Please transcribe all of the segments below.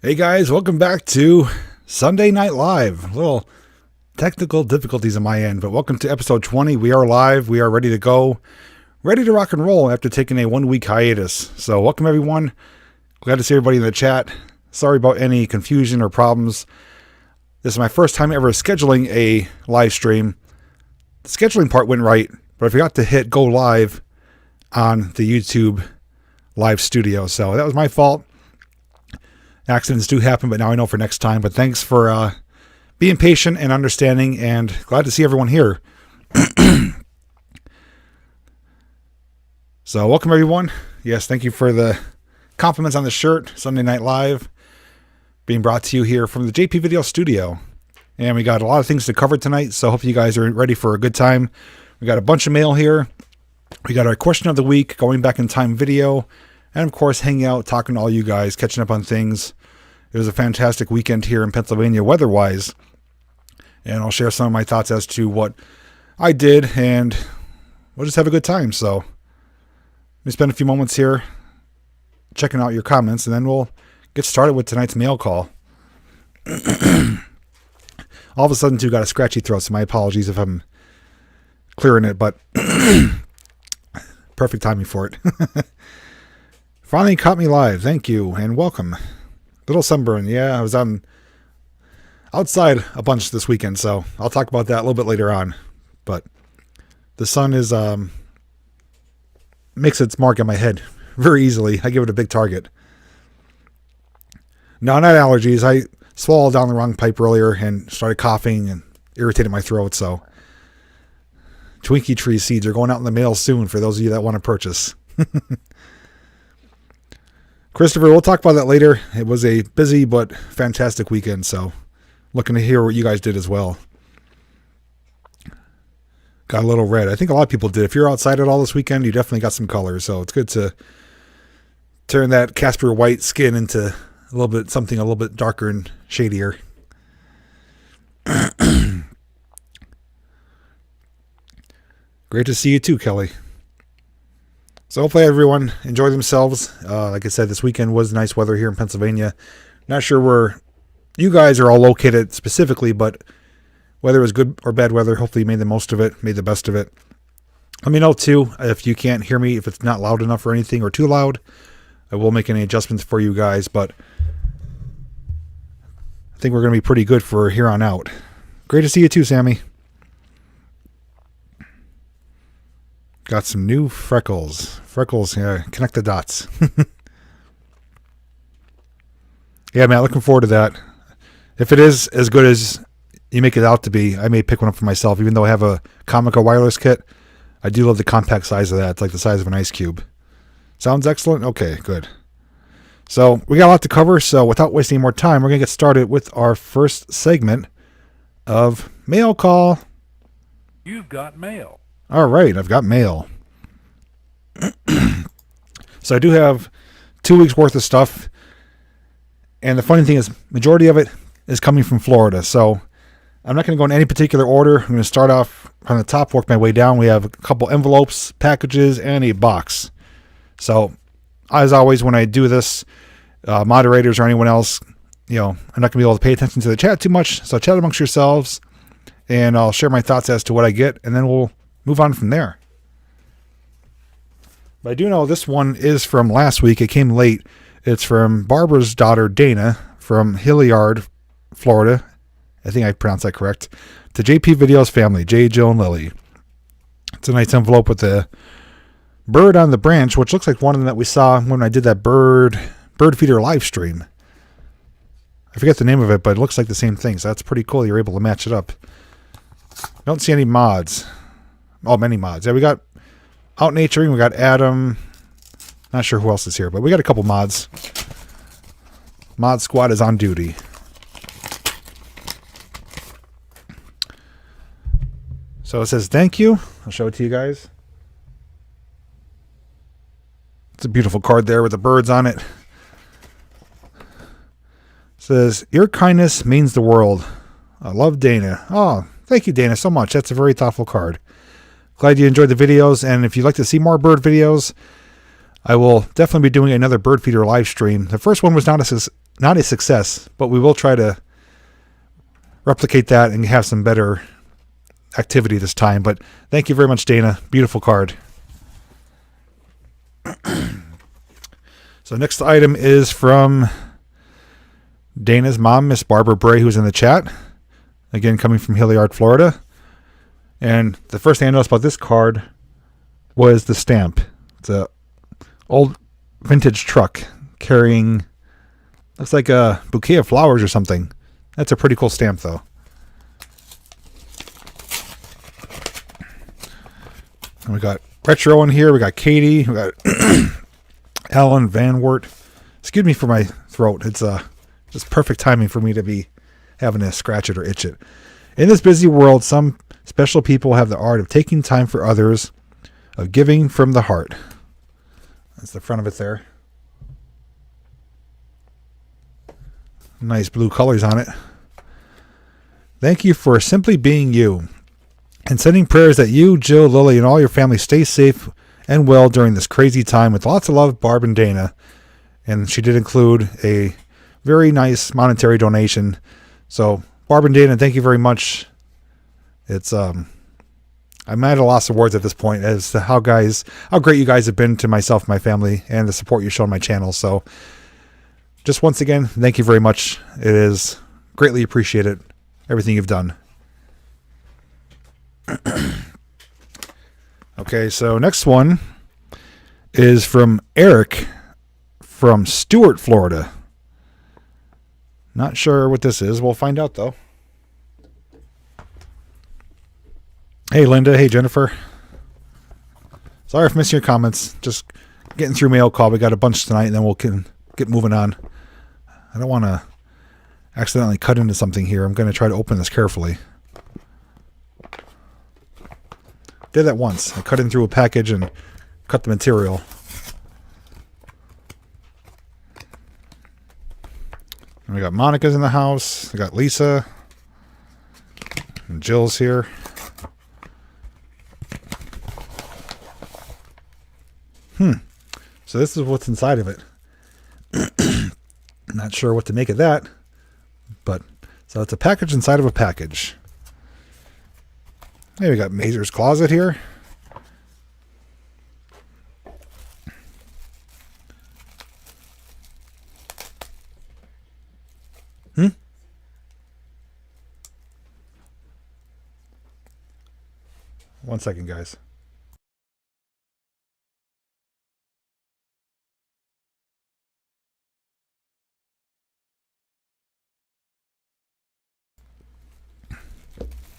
Hey guys, welcome back to Sunday Night Live. A little technical difficulties on my end, but welcome to episode 20. We are live. We are ready to go. Ready to rock and roll after taking a 1-week hiatus. So welcome everyone. Glad to see everybody in the chat. Sorry about any confusion or problems. This is my first time ever scheduling a live stream. The scheduling part went right, but I forgot to hit go live on the YouTube live studio. So that was my fault. Accidents do happen, but now I know for next time. But thanks for being patient and understanding, and glad to see everyone here. So welcome everyone. Yes, thank you for the compliments on the shirt. Sunday Night Live being brought to you here from the JPVideos studio. And we got a lot of things to cover tonight, so hope you guys are ready for a good time. We got a bunch of mail here. We got our question of the week, going back in time video, and of course hanging out, talking to all you guys, catching up on things. It was a fantastic weekend here in Pennsylvania weather-wise, and I'll share some of my thoughts as to what I did, and we'll just have a good time. So let me spend a few moments here checking out your comments, and then we'll get started with tonight's mail call. All of a sudden, too, got a scratchy throat, so my apologies if I'm clearing it, but perfect timing for it. Finally caught me live. Thank you, and welcome. Little sunburn. Yeah, I was outside a bunch this weekend, so I'll talk about that a little bit later on. But the sun is makes its mark on my head very easily. I give it a big target. No, not allergies. I swallowed down the wrong pipe earlier and started coughing and irritated my throat. So Twinkie tree seeds are going out in the mail soon for those of you that want to purchase. Christopher, we'll talk about that later. It was a busy but fantastic weekend, so looking to hear what you guys did as well. Got a little red. I think a lot of people did. If you're outside at all this weekend, you definitely got some color, so it's good to turn that Casper white skin into a little bit something a little bit darker and shadier. Great to see you too, Kelly. So hopefully everyone enjoyed themselves. Like I said, this weekend was nice weather here in Pennsylvania. Not sure where you guys are all located specifically, but whether it was good or bad weather, hopefully you made the most of it, made the best of it. Let me know too if you can't hear me, if it's not loud enough or anything or too loud. I will make any adjustments for you guys, but I think we're going to be pretty good for here on out. Great to see you too, Sammy. Got some new freckles. Freckles, yeah, connect the dots. Yeah, man, looking forward to that. If it is as good as you make it out to be, I may pick one up for myself, even though I have a Comica wireless kit. I do love the compact size of that. It's like the size of an ice cube. Sounds excellent? Okay, good. So we got a lot to cover, so without wasting any more time, we're going to get started with our first segment of Mail Call. You've got mail. All right, I've got mail. So I do have 2 weeks worth of stuff. And the funny thing is, majority of it is coming from Florida. So I'm not going to go in any particular order. I'm going to start off from the top, work my way down. We have a couple envelopes, packages, and a box. So as always, when I do this, moderators or anyone else, I'm not going to be able to pay attention to the chat too much. So chat amongst yourselves, and I'll share my thoughts as to what I get, and then we'll move on from there. But I do know this one is from last week. It came late. It's from Barbara's daughter, Dana, from Hilliard, Florida. I think I pronounced that correct. To JPVideos family, Jay, Jill, and Lily. It's a nice envelope with the bird on the branch, which looks like one of them that we saw when I did that bird feeder live stream. I forget the name of it, but it looks like the same thing. So that's pretty cool. You're able to match it up. Don't see any mods. Oh, many mods. Yeah, we got Out Naturing. We got Adam. Not sure who else is here, but we got a couple mods. Mod Squad is on duty. So it says thank you. I'll show it to you guys. It's a beautiful card there with the birds on it. It says, your kindness means the world. I love Dana. Oh, thank you, Dana, so much. That's a very thoughtful card. Glad you enjoyed the videos, and if you'd like to see more bird videos, I will definitely be doing another bird feeder live stream. The first one was not not a success, but we will try to replicate that and have some better activity this time. But thank you very much, Dana. Beautiful card. So next item is from Dana's mom, Miss Barbara Bray, who's in the chat. Again, coming from Hilliard, Florida. And the first thing I noticed about this card was the stamp. It's a old vintage truck carrying, looks like a bouquet of flowers or something. That's a pretty cool stamp, though. And we got Retro in here. We got Katie. We got Alan Van Wert. Excuse me for my throat. It's just perfect timing for me to be having to scratch it or itch it. In this busy world, some special people have the art of taking time for others, of giving from the heart. That's the front of it there. Nice blue colors on it. Thank you for simply being you, and sending prayers that you, Jill, Lily, and all your family stay safe and well during this crazy time. With lots of love, Barb and Dana. And she did include a very nice monetary donation. So, Barb and Dana, thank you very much. It's I'm at a loss of words at this point as to how great you guys have been to myself, my family, and the support you show on my channel. So, just once again, thank you very much. It is greatly appreciated, everything you've done. Okay, so next one is from Eric from Stuart, Florida. Not sure what this is. We'll find out, though. Hey, Linda. Hey, Jennifer. Sorry for missing your comments. Just getting through mail call. We got a bunch tonight, and then we'll get moving on. I don't want to accidentally cut into something here. I'm going to try to open this carefully. Did that once. I cut in through a package and cut the material. And we got Monica's in the house. We got Lisa. And Jill's here. So this is what's inside of it. Not sure what to make of that. But, so it's a package inside of a package. Hey, we got Mazer's Closet here. One second, guys.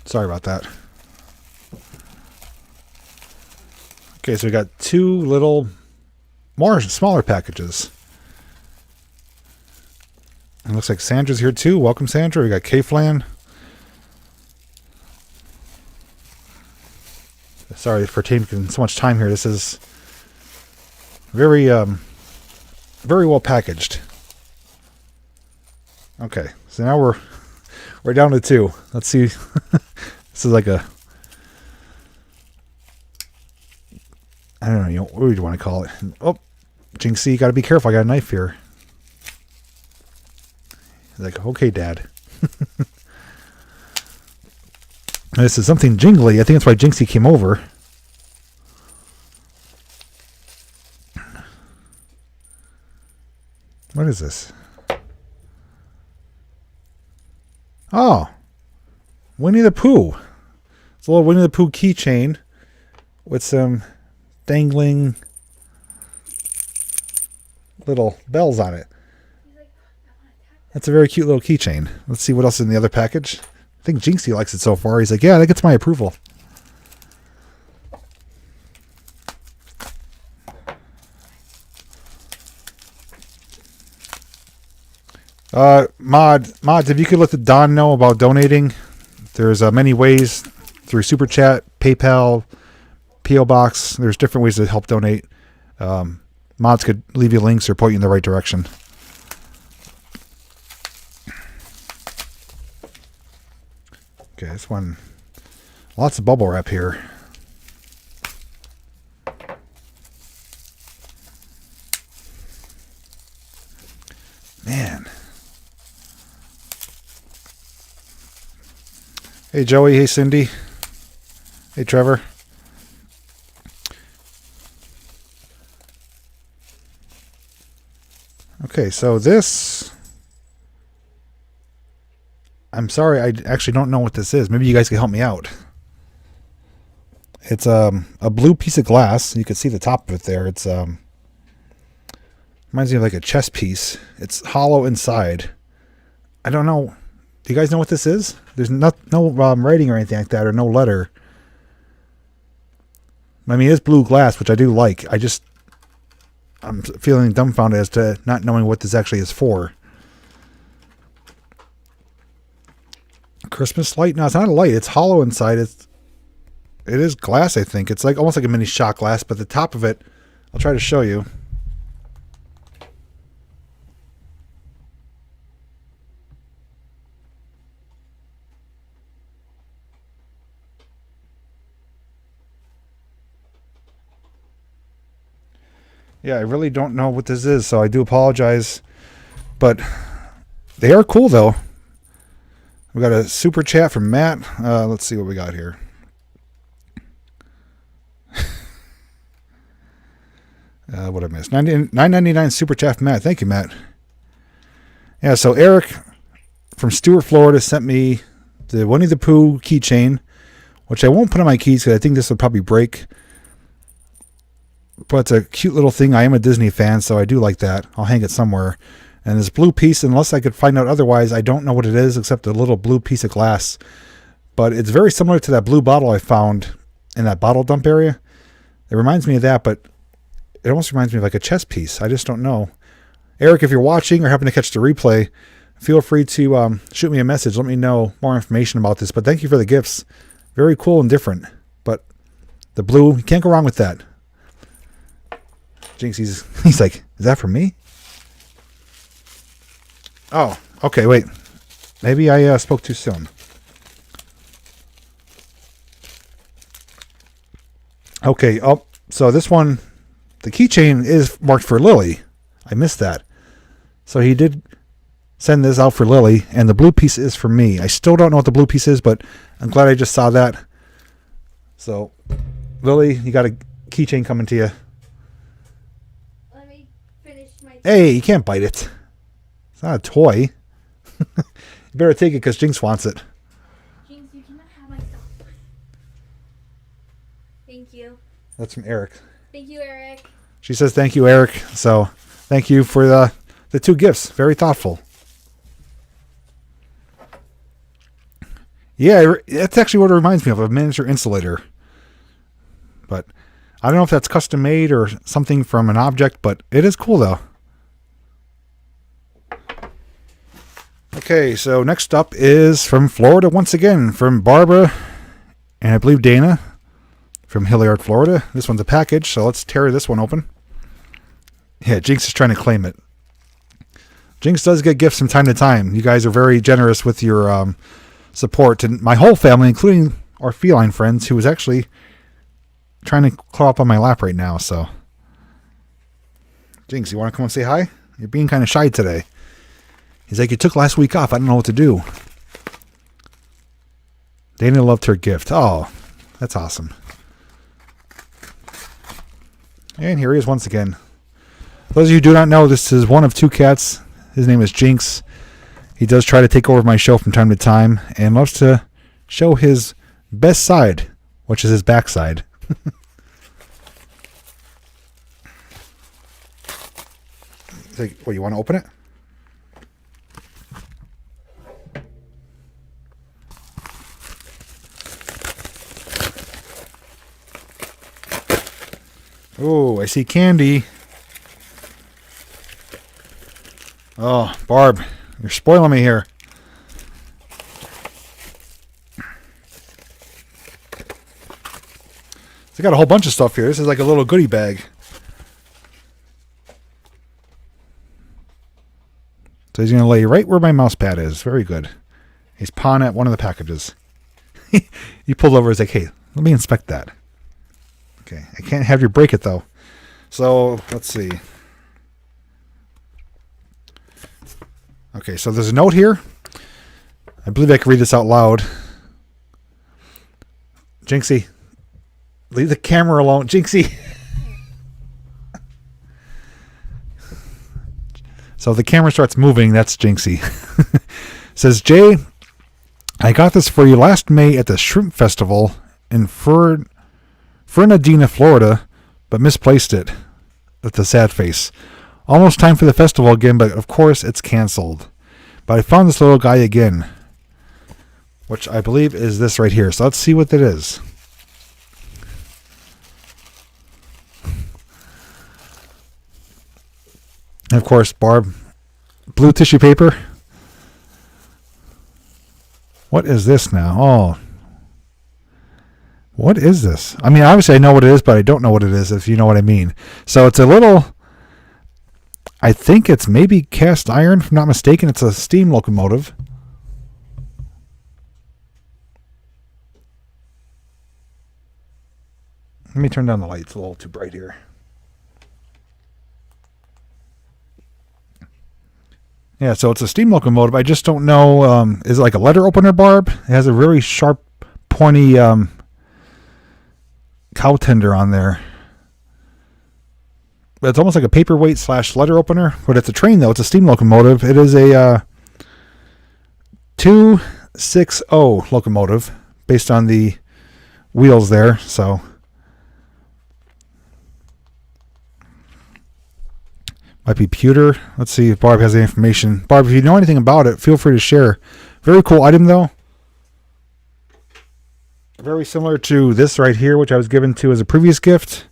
Sorry about that. Okay, so we got two little, smaller packages. It looks like Sandra's here too. Welcome, Sandra. We got K-Flan. Sorry for taking so much time here. This is very well packaged. Okay, so now we're down to two. Let's see. This is like a, I don't know, what do you want to call it? Oh, Jinxie, you got to be careful. I got a knife here. He's like, okay, Dad. This is something jingly. I think that's why Jinxie came over. What is this? Oh, Winnie the Pooh. It's a little Winnie the Pooh keychain with some dangling little bells on it. That's a very cute little keychain. Let's see what else is in the other package. I think Jinxie likes it so far. He's like, yeah, that gets my approval. Mods, if you could let the Don know about donating. There's many ways through Super Chat, PayPal, P.O. Box. There's different ways to help donate. Mods could leave you links or point you in the right direction. Okay, this one, lots of bubble wrap here. Man, Hey, Joey. Hey, Cindy. Hey, Trevor. Okay, so this... I'm sorry, I actually don't know what this is. Maybe you guys can help me out. It's a blue piece of glass. You can see the top of it there. It's reminds me of like a chess piece. It's hollow inside. I don't know. Do you guys know what this is? There's no writing or anything like that, or no letter. I mean, it's blue glass, which I do like. I'm feeling dumbfounded as to not knowing what this actually is for. Christmas light? No, it's not a light. It's hollow inside. It is glass, I think. It's like almost like a mini shot glass, but the top of it, I'll try to show you. Yeah, I really don't know what this is, so I do apologize. But they are cool, though. We got a super chat from Matt. Let's see what we got here. What I missed? $9.99 super chat from Matt. Thank you, Matt. Yeah, so Eric from Stuart, Florida sent me the Winnie the Pooh keychain, which I won't put on my keys because I think this would probably break. But it's a cute little thing. I am a Disney fan, so I do like that. I'll hang it somewhere. And this blue piece, unless I could find out otherwise, I don't know what it is except a little blue piece of glass. But it's very similar to that blue bottle I found in that bottle dump area. It reminds me of that, but it almost reminds me of like a chess piece. I just don't know. Eric, if you're watching or happen to catch the replay, feel free to shoot me a message. Let me know more information about this. But thank you for the gifts. Very cool and different. But the blue, you can't go wrong with that. Jinx, he's like, is that for me? Oh, okay, wait. Maybe I spoke too soon. Okay, so this one, the keychain is marked for Lily. I missed that. So he did send this out for Lily, and the blue piece is for me. I still don't know what the blue piece is, but I'm glad I just saw that. So, Lily, you got a keychain coming to you. Let me finish my... Hey, you can't bite it. It's not a toy. You better take it because Jinx wants it. Jinx, you cannot have my stuff. Thank you. That's from Eric. Thank you, Eric. She says thank you, Eric. So thank you for the two gifts. Very thoughtful. Yeah, that's actually what it reminds me of, a miniature insulator. But I don't know if that's custom made or something from an object, but it is cool though. Okay, so next up is from Florida once again, from Barbara and I believe Dana from Hilliard, Florida. This one's a package, so let's tear this one open. Yeah, Jinx is trying to claim it. Jinx does get gifts from time to time. You guys are very generous with your support. And my whole family, including our feline friends, who is actually trying to claw up on my lap right now. So, Jinx, you want to come and say hi? You're being kind of shy today. He's like, you took last week off. I don't know what to do. Dana loved her gift. Oh, that's awesome. And here he is once again. Those of you who do not know, this is one of two cats. His name is Jinx. He does try to take over my show from time to time and loves to show his best side, which is his backside. Like, what, you want to open it? Oh, I see candy. Oh, Barb, you're spoiling me here. They got a whole bunch of stuff here. This is like a little goodie bag. So he's going to lay right where my mouse pad is. Very good. He's pawing at one of the packages. He pulled over. He's like, hey, let me inspect that. Okay, I can't have you break it, though. So, let's see. Okay, so there's a note here. I believe I can read this out loud. Jinxie, leave the camera alone. Jinxie. So the camera starts moving. That's Jinxie. Says, Jay, I got this for you last May at the Shrimp Festival in Fernandina, Florida, but misplaced it. That's a sad face. Almost time for the festival again, but of course it's canceled. But I found this little guy again, which I believe is this right here. So let's see what that is. And of course, Barb, blue tissue paper. What is this now? Oh, what is this? I mean, obviously I know what it is, but I don't know what it is, if you know what I mean. So it's a little, I think it's maybe cast iron, if I'm not mistaken. It's a steam locomotive. Let me turn down the light. It's a little too bright here. Yeah, so it's a steam locomotive. I just don't know. Is it like a letter opener, Barb? It has a very sharp, pointy cow tender on there. But it's almost like a paperweight / letter opener. But it's a train, though. It's a steam locomotive. It is a 260 locomotive based on the wheels there. So might be pewter. Let's see if Barb has any information. Barb, if you know anything about it, feel free to share. Very cool item, though. Very similar to this right here, which I was given to as a previous gift.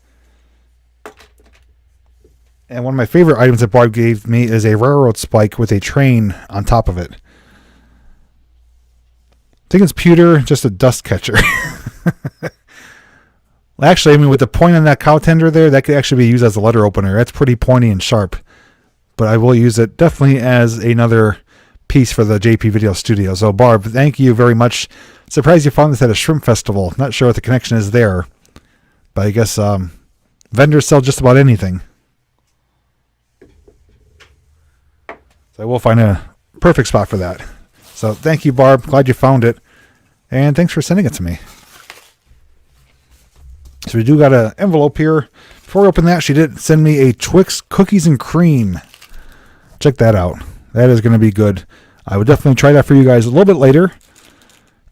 And one of my favorite items that Barb gave me is a railroad spike with a train on top of it. I think it's pewter, just a dust catcher. Actually, I mean, with the point on that cow tender there, that could actually be used as a letter opener. That's pretty pointy and sharp. But I will use it definitely as another piece for the JPVideos studio. So, Barb, thank you very much. Surprised you found this at a shrimp festival. Not sure what the connection is there. But I guess vendors sell just about anything. So I will find a perfect spot for that. So thank you, Barb. Glad you found it. And thanks for sending it to me. So we do got an envelope here. Before we open that, she did send me a Twix cookies and cream. Check that out. That is going to be good. I would definitely try that for you guys a little bit later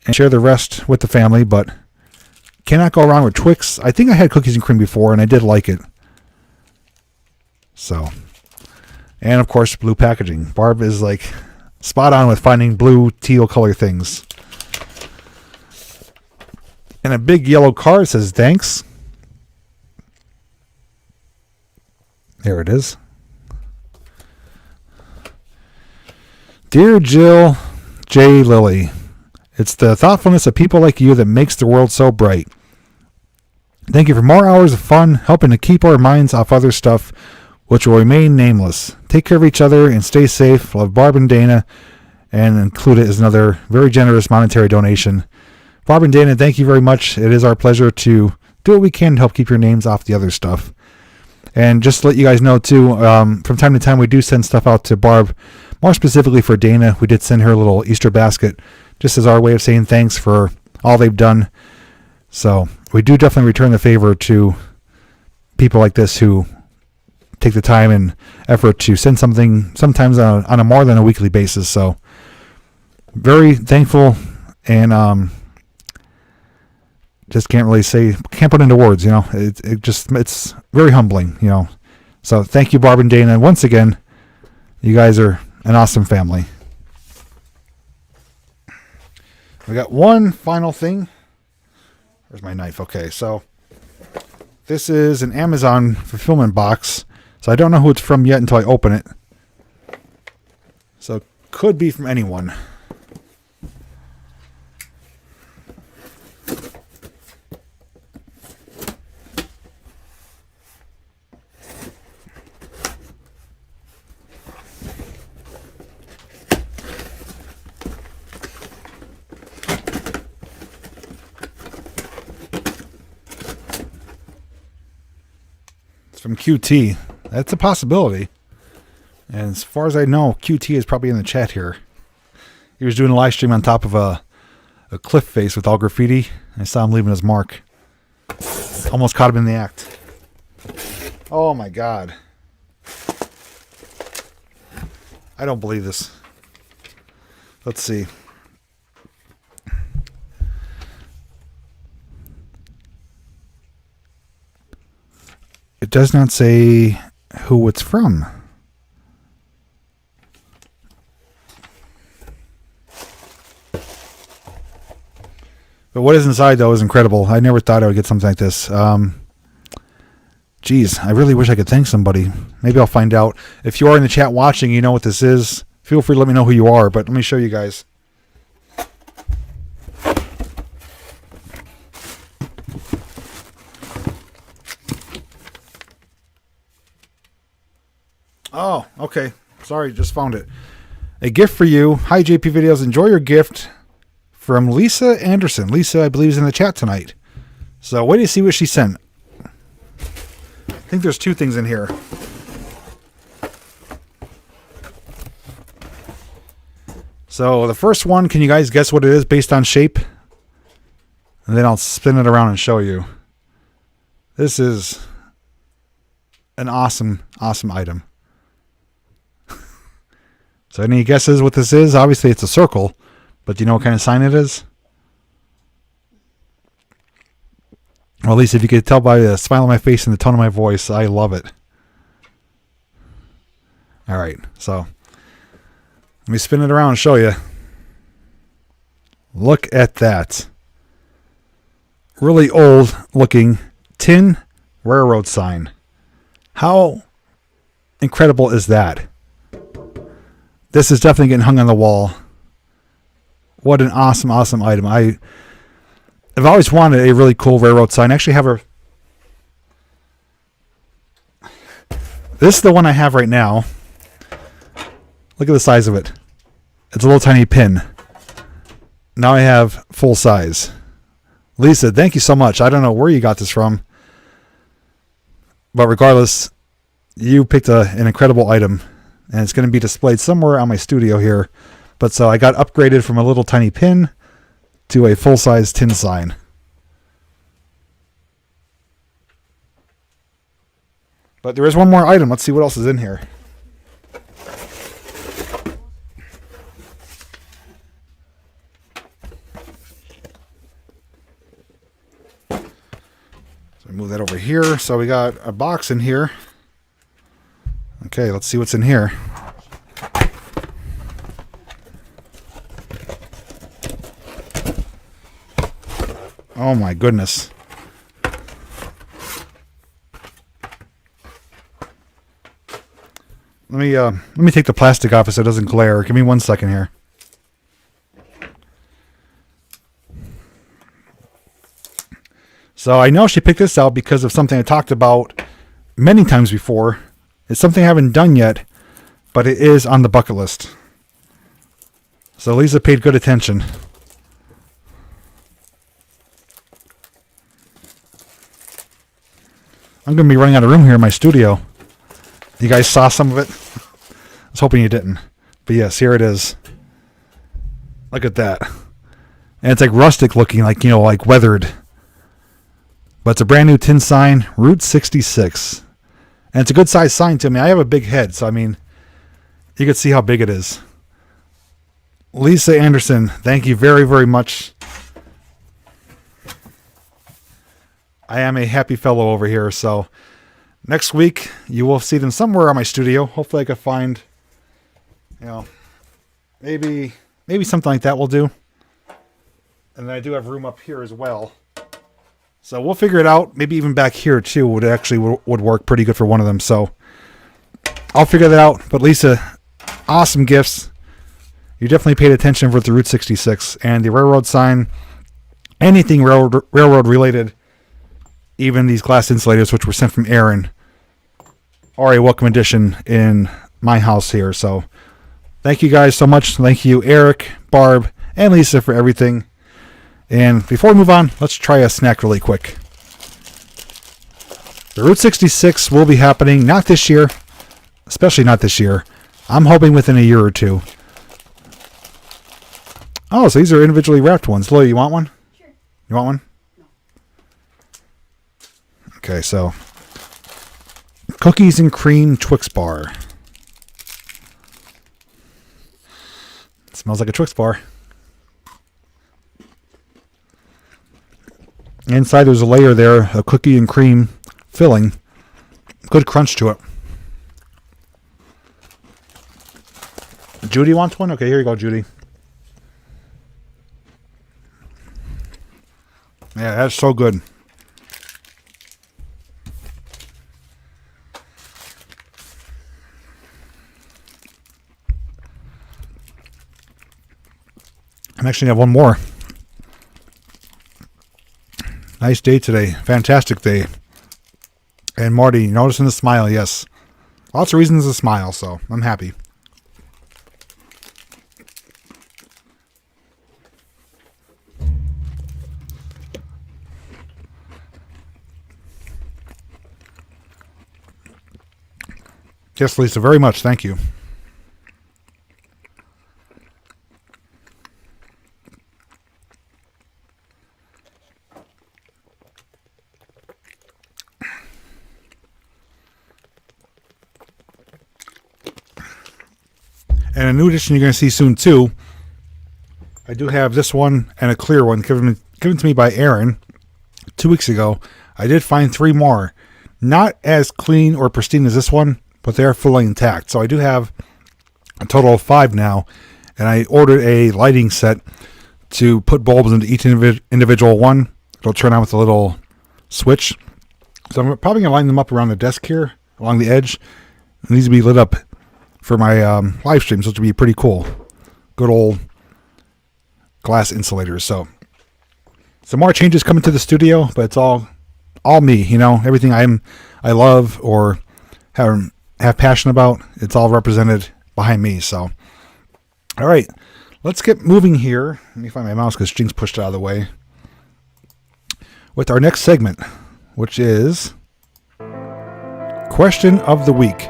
and share the rest with the family, but cannot go wrong with Twix. I think I had cookies and cream before, and I did like it. So, and of course, blue packaging. Barb is like spot on with finding blue, teal color things. And a big yellow card says thanks. There it is. Dear Jill J. Lilly, it's the thoughtfulness of people like you that makes the world so bright. Thank you for more hours of fun, helping to keep our minds off other stuff, which will remain nameless. Take care of each other and stay safe. Love, Barb and Dana. And include it as another very generous monetary donation. Barb and Dana, thank you very much. It is our pleasure to do what we can to help keep your names off the other stuff. And just to let you guys know, too, from time to time we do send stuff out to Barb. More specifically for Dana, we did send her a little Easter basket just as our way of saying thanks for all they've done. So we do definitely return the favor to people like this who take the time and effort to send something sometimes on a more than a weekly basis. So very thankful, and just can't put into words, you know. It's very humbling, you know. So thank you, Barb and Dana. And once again, you guys are an awesome family. We got one final thing. Where's my knife? Okay, so this is an Amazon fulfillment box. So I don't know who it's from yet until I open it. So it could be from anyone. From QT. That's a possibility. And as far as I know, QT is probably in the chat here. He was doing a live stream on top of a a cliff face with all graffiti. I saw him leaving his mark. Almost caught him in the act. Oh my God. I don't believe this. Let's see. It does not say who it's from. But what is inside, though, is incredible. I never thought I would get something like this. Geez, I really wish I could thank somebody. Maybe I'll find out. If you are in the chat watching, you know what this is. Feel free to let me know who you are, but let me show you guys. Oh, okay. Sorry, just found it. A gift for you. Hi, JPVideos. Enjoy your gift. From Lisa Anderson. Lisa, I believe, is in the chat tonight. So wait to see what she sent. I think there's two things in here. So the first one, can you guys guess what it is based on shape? And then I'll spin it around and show you. This is an awesome, awesome item. So any guesses what this is? Obviously it's a circle. But do you know what kind of sign it is? Well, at least if you could tell by the smile on my face and the tone of my voice, I love it. All right, so let me spin it around and show you. Look at that. Really old looking tin railroad sign. How incredible is that? This is definitely getting hung on the wall. What an awesome, awesome item. I've always wanted a really cool railroad sign. I actually have a... This is the one I have right now. Look at the size of it. It's a little tiny pin. Now I have full size. Lisa, thank you so much. I don't know where you got this from. But regardless, you picked an incredible item. And it's going to be displayed somewhere on my studio here. But so I got upgraded from a little tiny pin to a full-size tin sign. But there is one more item. Let's see what else is in here. So move that over here. So we got a box in here. Okay, let's see what's in here. Oh my goodness. Let me take the plastic off so it doesn't glare. Give me 1 second here. So I know she picked this out because of something I talked about many times before. It's something I haven't done yet, but it is on the bucket list. So Lisa paid good attention. I'm going to be running out of room here in my studio. You guys saw some of it? I was hoping you didn't. But yes, here it is. Look at that. And it's like rustic looking, like, you know, like weathered. But it's a brand new tin sign, Route 66. And it's a good size sign to me. I have a big head, so I mean, you can see how big it is. Lisa Anderson, thank you very, very much. I am a happy fellow over here, so next week you will see them somewhere on my studio. Hopefully I can find, you know, maybe something like that will do. And then I do have room up here as well. So we'll figure it out. Maybe even back here too would work pretty good for one of them. So I'll figure that out. But Lisa, awesome gifts. You definitely paid attention for the Route 66 and the railroad sign. Anything railroad related. Even these glass insulators, which were sent from Aaron, are a welcome addition in my house here. So thank you guys so much. Thank you, Eric, Barb, and Lisa for everything. And before we move on, let's try a snack really quick. The Route 66 will be happening not this year, especially not this year. I'm hoping within a year or two. Oh, so these are individually wrapped ones. Lily, you want one? Sure. You want one? Okay, so cookies and cream Twix bar. It smells like a Twix bar. Inside there's a layer there, a cookie and cream filling. Good crunch to it. Judy wants one? Okay, here you go, Judy. Yeah, that's so good. I'm actually have one more. Nice day today. Fantastic day. And Marty, noticing the smile, yes. Lots of reasons to smile, so I'm happy. Yes, Lisa, very much. Thank you. And a new edition you're going to see soon, too. I do have this one and a clear one given to me by Aaron 2 weeks ago. I did find 3 more. Not as clean or pristine as this one, but they're fully intact. So I do have a total of 5 now. And I ordered a lighting set to put bulbs into each individual one. It'll turn on with a little switch. So I'm probably going to line them up around the desk here, along the edge. It needs to be lit up for my live streams, which would be pretty cool. Good old glass insulators. So some more changes coming to the studio, but it's all me, you know, everything I love or have passion about, it's all represented behind me. So all right, let's get moving here. Let me find my mouse because Jinx pushed it out of the way. With our next segment, which is Question of the Week.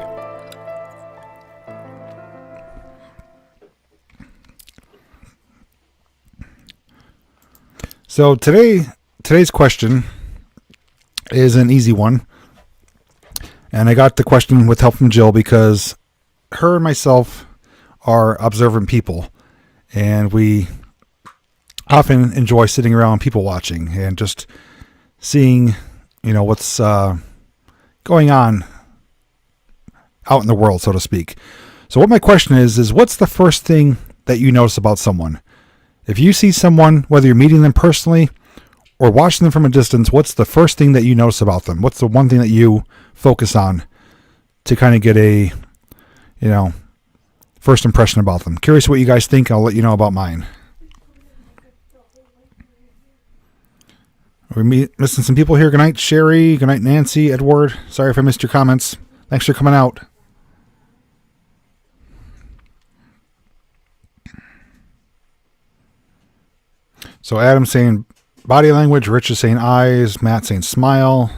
So today's question is an easy one. And I got the question with help from Jill because her and myself are observant people. And we often enjoy sitting around people watching and just seeing, you know, what's going on out in the world, so to speak. So what my question is what's the first thing that you notice about someone? If you see someone, whether you're meeting them personally or watching them from a distance, what's the first thing that you notice about them? What's the one thing that you focus on to kind of get a, you know, first impression about them? Curious what you guys think. I'll let you know about mine. We're missing some people here. Good night, Sherry. Good night, Nancy, Edward. Sorry if I missed your comments. Thanks for coming out. So Adam's saying body language, Rich is saying eyes, Matt saying smile,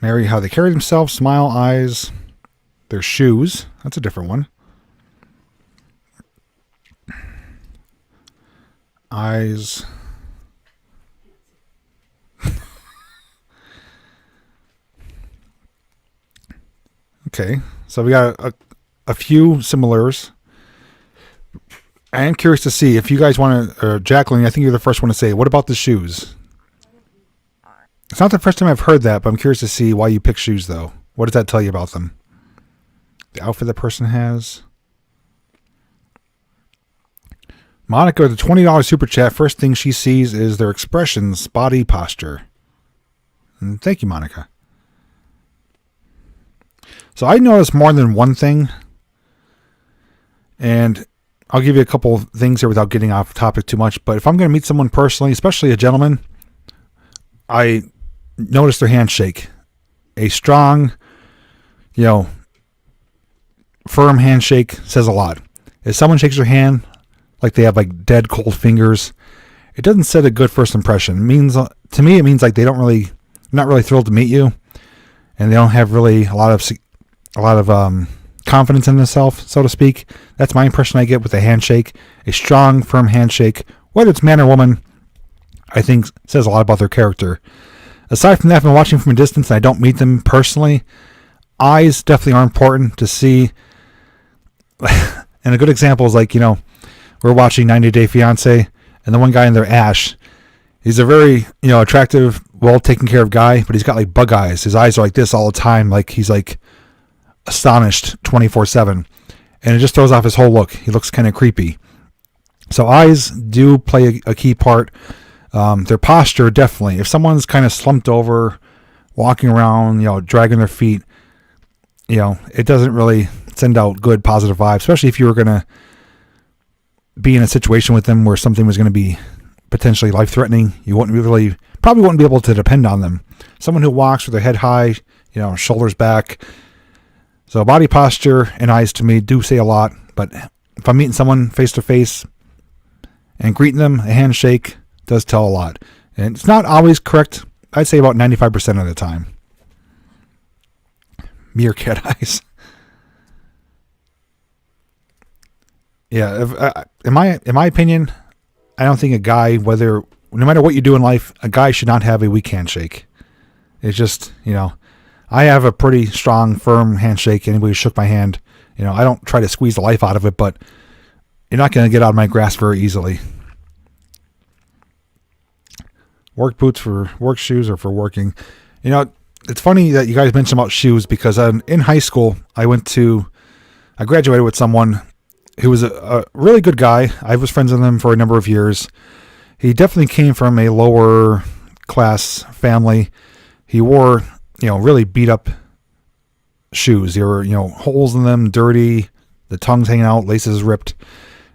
Mary how they carry themselves, smile, eyes, their shoes. That's a different one. Eyes. Okay, so we got a few similars. I am curious to see if you guys want to, Jacqueline, I think you're the first one to say, what about the shoes? It's not the first time I've heard that, but I'm curious to see why you pick shoes, though. What does that tell you about them? The outfit the person has. Monica, the $20 super chat, first thing she sees is their expressions, body posture. And thank you, Monica. So I noticed more than one thing, and I'll give you a couple of things here without getting off topic too much. But if I'm going to meet someone personally, especially a gentleman, I notice their handshake. A strong, you know, firm handshake says a lot. If someone shakes your hand like they have like dead cold fingers, it doesn't set a good first impression. It means, to me, it means like not really thrilled to meet you, and they don't have really a lot of confidence in themselves, so to speak. That's my impression I get with a handshake. A strong, firm handshake, whether it's man or woman, I think says a lot about their character. Aside from that, if I'm watching from a distance and I don't meet them personally, eyes definitely are important to see. And a good example is like, we're watching 90 Day Fiancé, and the one guy in there, Ash, he's a very, attractive, well taken care of guy, but he's got like bug eyes. His eyes are like this all the time, like he's like astonished 24/7, and it just throws off his whole look. He looks kind of creepy. So eyes do play a key part. Their posture, definitely. If someone's kind of slumped over, walking around, dragging their feet, it doesn't really send out good positive vibes, especially if you were going to be in a situation with them where something was going to be potentially life-threatening. You probably wouldn't be able to depend on them. Someone who walks with their head high, shoulders back. So body posture and eyes to me do say a lot, but if I'm meeting someone face-to-face and greeting them, a handshake does tell a lot. And it's not always correct. I'd say about 95% of the time. Meerkat eyes. Yeah, in my opinion, I don't think a guy, no matter what you do in life, a guy should not have a weak handshake. It's just, I have a pretty strong, firm handshake. Anybody who shook my hand, I don't try to squeeze the life out of it, but you're not going to get out of my grasp very easily. Work boots for work shoes or for working. It's funny that you guys mentioned about shoes because in high school, I graduated with someone who was a really good guy. I was friends with him for a number of years. He definitely came from a lower class family. He wore, really beat up shoes. There were, holes in them, dirty, the tongues hanging out, laces ripped.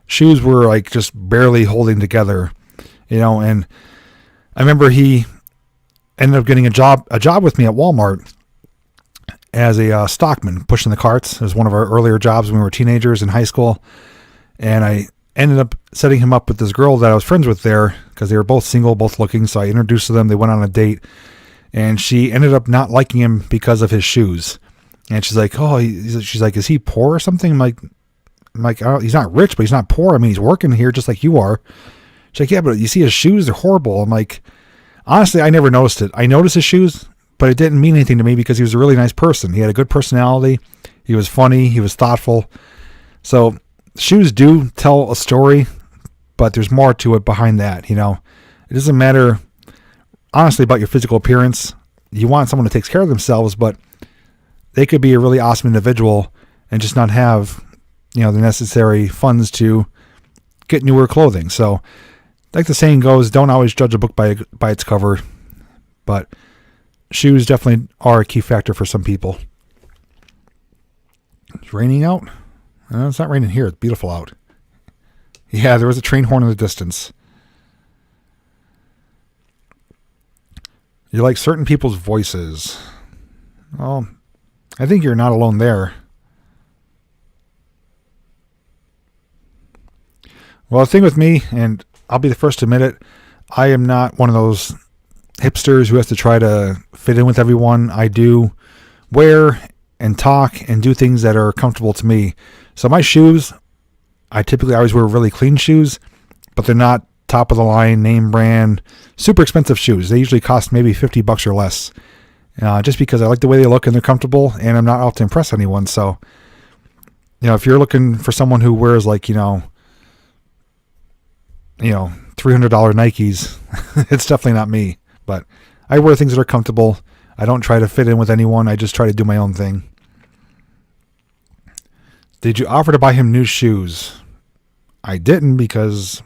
Shoes were like just barely holding together, and I remember he ended up getting a job with me at Walmart as a stockman, pushing the carts. It was one of our earlier jobs when we were teenagers in high school. And I ended up setting him up with this girl that I was friends with there because they were both single, both looking. So I introduced to them. They went on a date. And she ended up not liking him because of his shoes. And she's like, she's like, is he poor or something? I'm like, oh, he's not rich, but he's not poor. I mean, he's working here just like you are. She's like, yeah, but you see his shoes, they're horrible. I'm like, honestly, I never noticed it. I noticed his shoes, but it didn't mean anything to me because he was a really nice person. He had a good personality. He was funny. He was thoughtful. So shoes do tell a story, but there's more to it behind that. It doesn't matter, honestly, about your physical appearance. You want someone who takes care of themselves, but they could be a really awesome individual and just not have, the necessary funds to get newer clothing. So like the saying goes, don't always judge a book by its cover, but shoes definitely are a key factor for some people. It's raining out? It's not raining here. It's beautiful out. Yeah, there was a train horn in the distance. You like certain people's voices. Well, I think you're not alone there. Well, the thing with me, and I'll be the first to admit it, I am not one of those hipsters who has to try to fit in with everyone. I do wear and talk and do things that are comfortable to me. So my shoes, I typically always wear really clean shoes, but they're not top of the line, name brand, super expensive shoes. They usually cost maybe $50 or less, just because I like the way they look and they're comfortable, and I'm not out to impress anyone. So, if you're looking for someone who wears like, $300 Nikes, it's definitely not me. But I wear things that are comfortable. I don't try to fit in with anyone. I just try to do my own thing. Did you offer to buy him new shoes? I didn't, because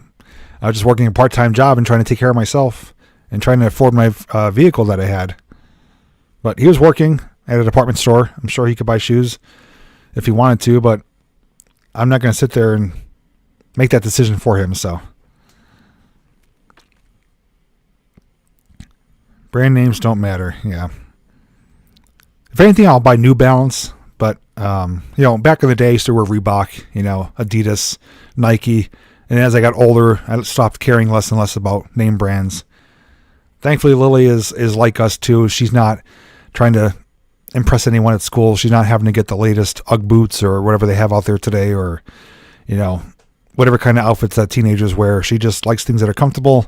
I was just working a part-time job and trying to take care of myself and trying to afford my vehicle that I had. But he was working at a department store. I'm sure he could buy shoes if he wanted to, but I'm not going to sit there and make that decision for him. So brand names don't matter. Yeah. If anything, I'll buy New Balance. But, back in the day, I used to wear Reebok, Adidas, Nike. And as I got older, I stopped caring less and less about name brands. Thankfully, Lily is like us too. She's not trying to impress anyone at school. She's not having to get the latest UGG boots or whatever they have out there today, or, you know, whatever kind of outfits that teenagers wear. She just likes things that are comfortable,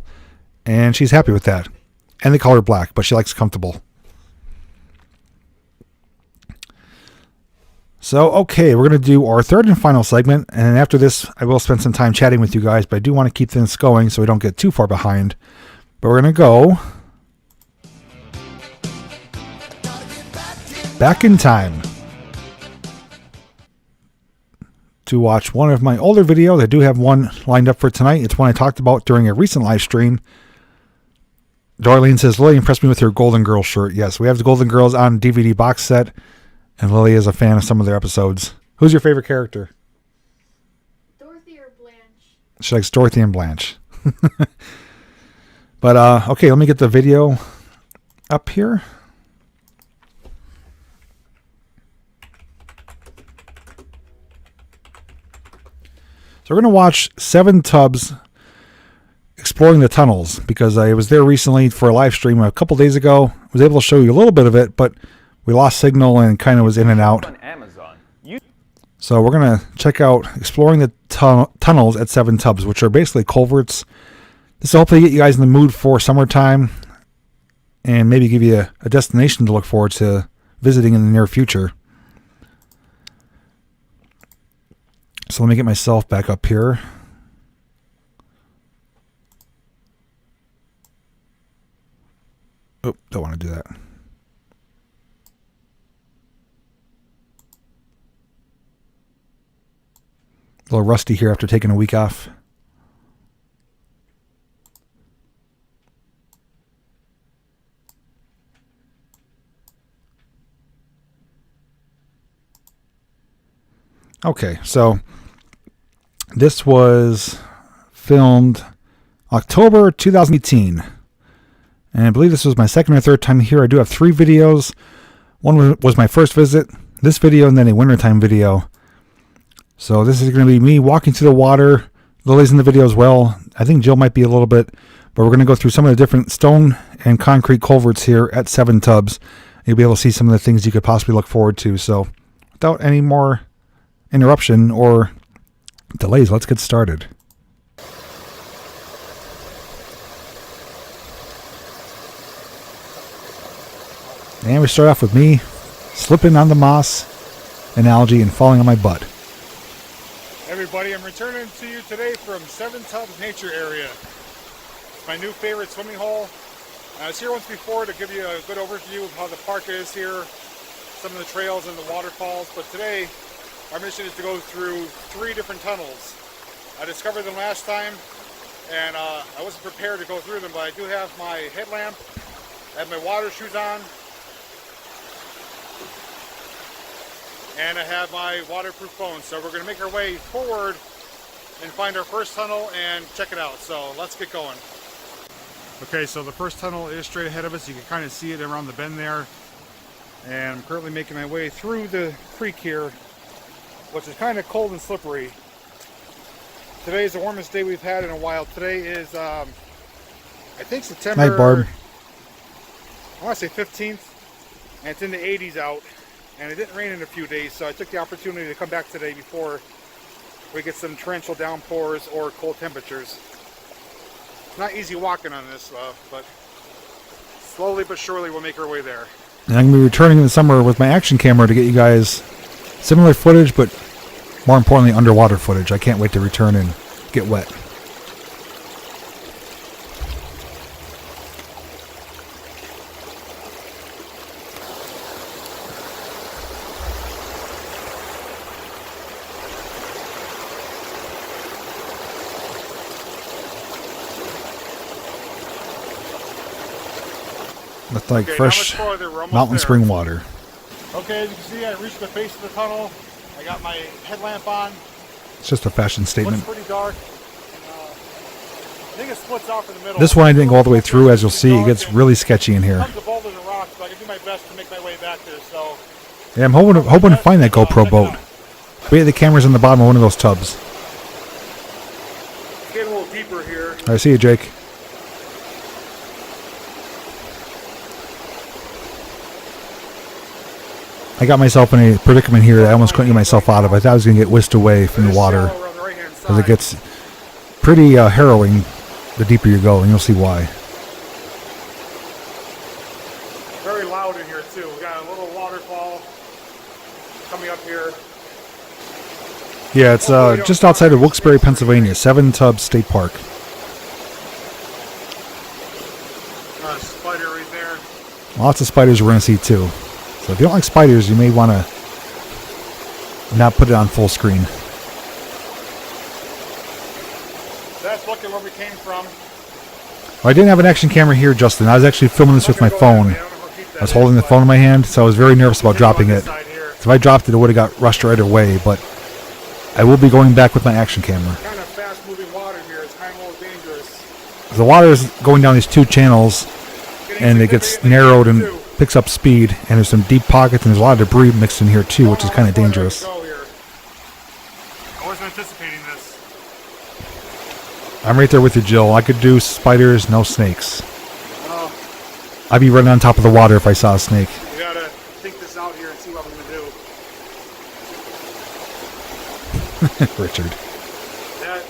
and she's happy with that. And the color black, but she likes comfortable. So, okay, we're going to do our third and final segment, and after this, I will spend some time chatting with you guys, but I do want to keep things going so we don't get too far behind. But we're going to go back in time to watch one of my older videos. I do have one lined up for tonight. It's one I talked about during a recent live stream. Darlene says, Lily impressed me with her Golden Girls shirt. Yes, we have the Golden Girls on DVD box set. And Lily is a fan of some of their episodes. Who's your favorite character? Dorothy or Blanche? She likes Dorothy and Blanche. But, okay, let me get the video up here. So we're going to watch 7 Tubs exploring the tunnels, because I was there recently for a live stream a couple days ago. I was able to show you a little bit of it, but we lost signal and kind of was in and out. So we're going to check out exploring the tunnels at 7 Tubs, which are basically culverts. This will hopefully get you guys in the mood for summertime and maybe give you a destination to look forward to visiting in the near future. So let me get myself back up here. Oh, don't want to do that. A little rusty here after taking a week off. Okay, so this was filmed October 2018. And I believe this was my second or third time here. I do have 3 videos. One was my first visit, this video, and then a wintertime video. So this is going to be me walking through the water. Lily's in the video as well. I think Jill might be a little bit, but we're going to go through some of the different stone and concrete culverts here at 7 Tubs. You'll be able to see some of the things you could possibly look forward to. So without any more interruption or delays, let's get started. And we start off with me slipping on the moss and algae and falling on my butt. Everybody, I'm returning to you today from 7 Tubs Nature Area. It's my new favorite swimming hole. I was here once before to give you a good overview of how the park is here, some of the trails and the waterfalls, but today our mission is to go through 3 different tunnels. I discovered them last time and I wasn't prepared to go through them, but I do have my headlamp, I have my water shoes on, and I have my waterproof phone. So we're going to make our way forward and find our first tunnel and check it out. So let's get going. Okay, so the first tunnel is straight ahead of us. You can kind of see it around the bend there. And I'm currently making my way through the creek here, which is kind of cold and slippery. Today is the warmest day we've had in a while. Today is, I think September, Night, Barb. I want to say 15th, and it's in the 80s out. And it didn't rain in a few days, so I took the opportunity to come back today before we get some torrential downpours or cold temperatures. Not easy walking on this, but slowly but surely we'll make our way there. And I'm going to be returning in the summer with my action camera to get you guys similar footage, but more importantly, underwater footage. I can't wait to return and get wet. With like fresh mountain spring water. Okay, as you can see, I reached the base of the tunnel. I got my headlamp on. It's just a fashion statement. Looks pretty dark. I think it splits off in the middle. This one I didn't go all the way through, as you'll see. It gets really sketchy in here. Tons of boulders and rocks, but I can do my best to make my way back there. So yeah, I'm hoping to find that GoPro boat. Wait, the camera's on the bottom of one of those tubs. Getting a little deeper here. I see you, Jake. I got myself in a predicament here that I almost couldn't get myself out of. I thought I was going to get whisked away from the water. Because it gets pretty harrowing the deeper you go, and you'll see why. Very loud in here too. We got a little waterfall coming up here. Yeah, it's just outside of Wilkes-Barre, Pennsylvania, Seven Tubs State Park. Spider right there. Lots of spiders we're going to see too. So if you don't like spiders, you may want to not put it on full screen. That's looking where we came from. Well, I didn't have an action camera here, Justin. I was actually filming this with my phone. I was holding the phone in my hand, so I was very nervous about dropping it. So if I dropped it, it would have got rushed right away, but I will be going back with my action camera. Kind of fast-moving water here. It's kind of a little dangerous. The water is going down these two channels, and it gets narrowed and picks up speed, and there's some deep pockets, and there's a lot of debris mixed in here too, which is kind of dangerous. I wasn't anticipating this. I'm right there with you, Jill. I could do spiders, no snakes. Oh, I'd be running on top of the water if I saw a snake. we gotta think this out here and see what we're gonna do. Richard. That,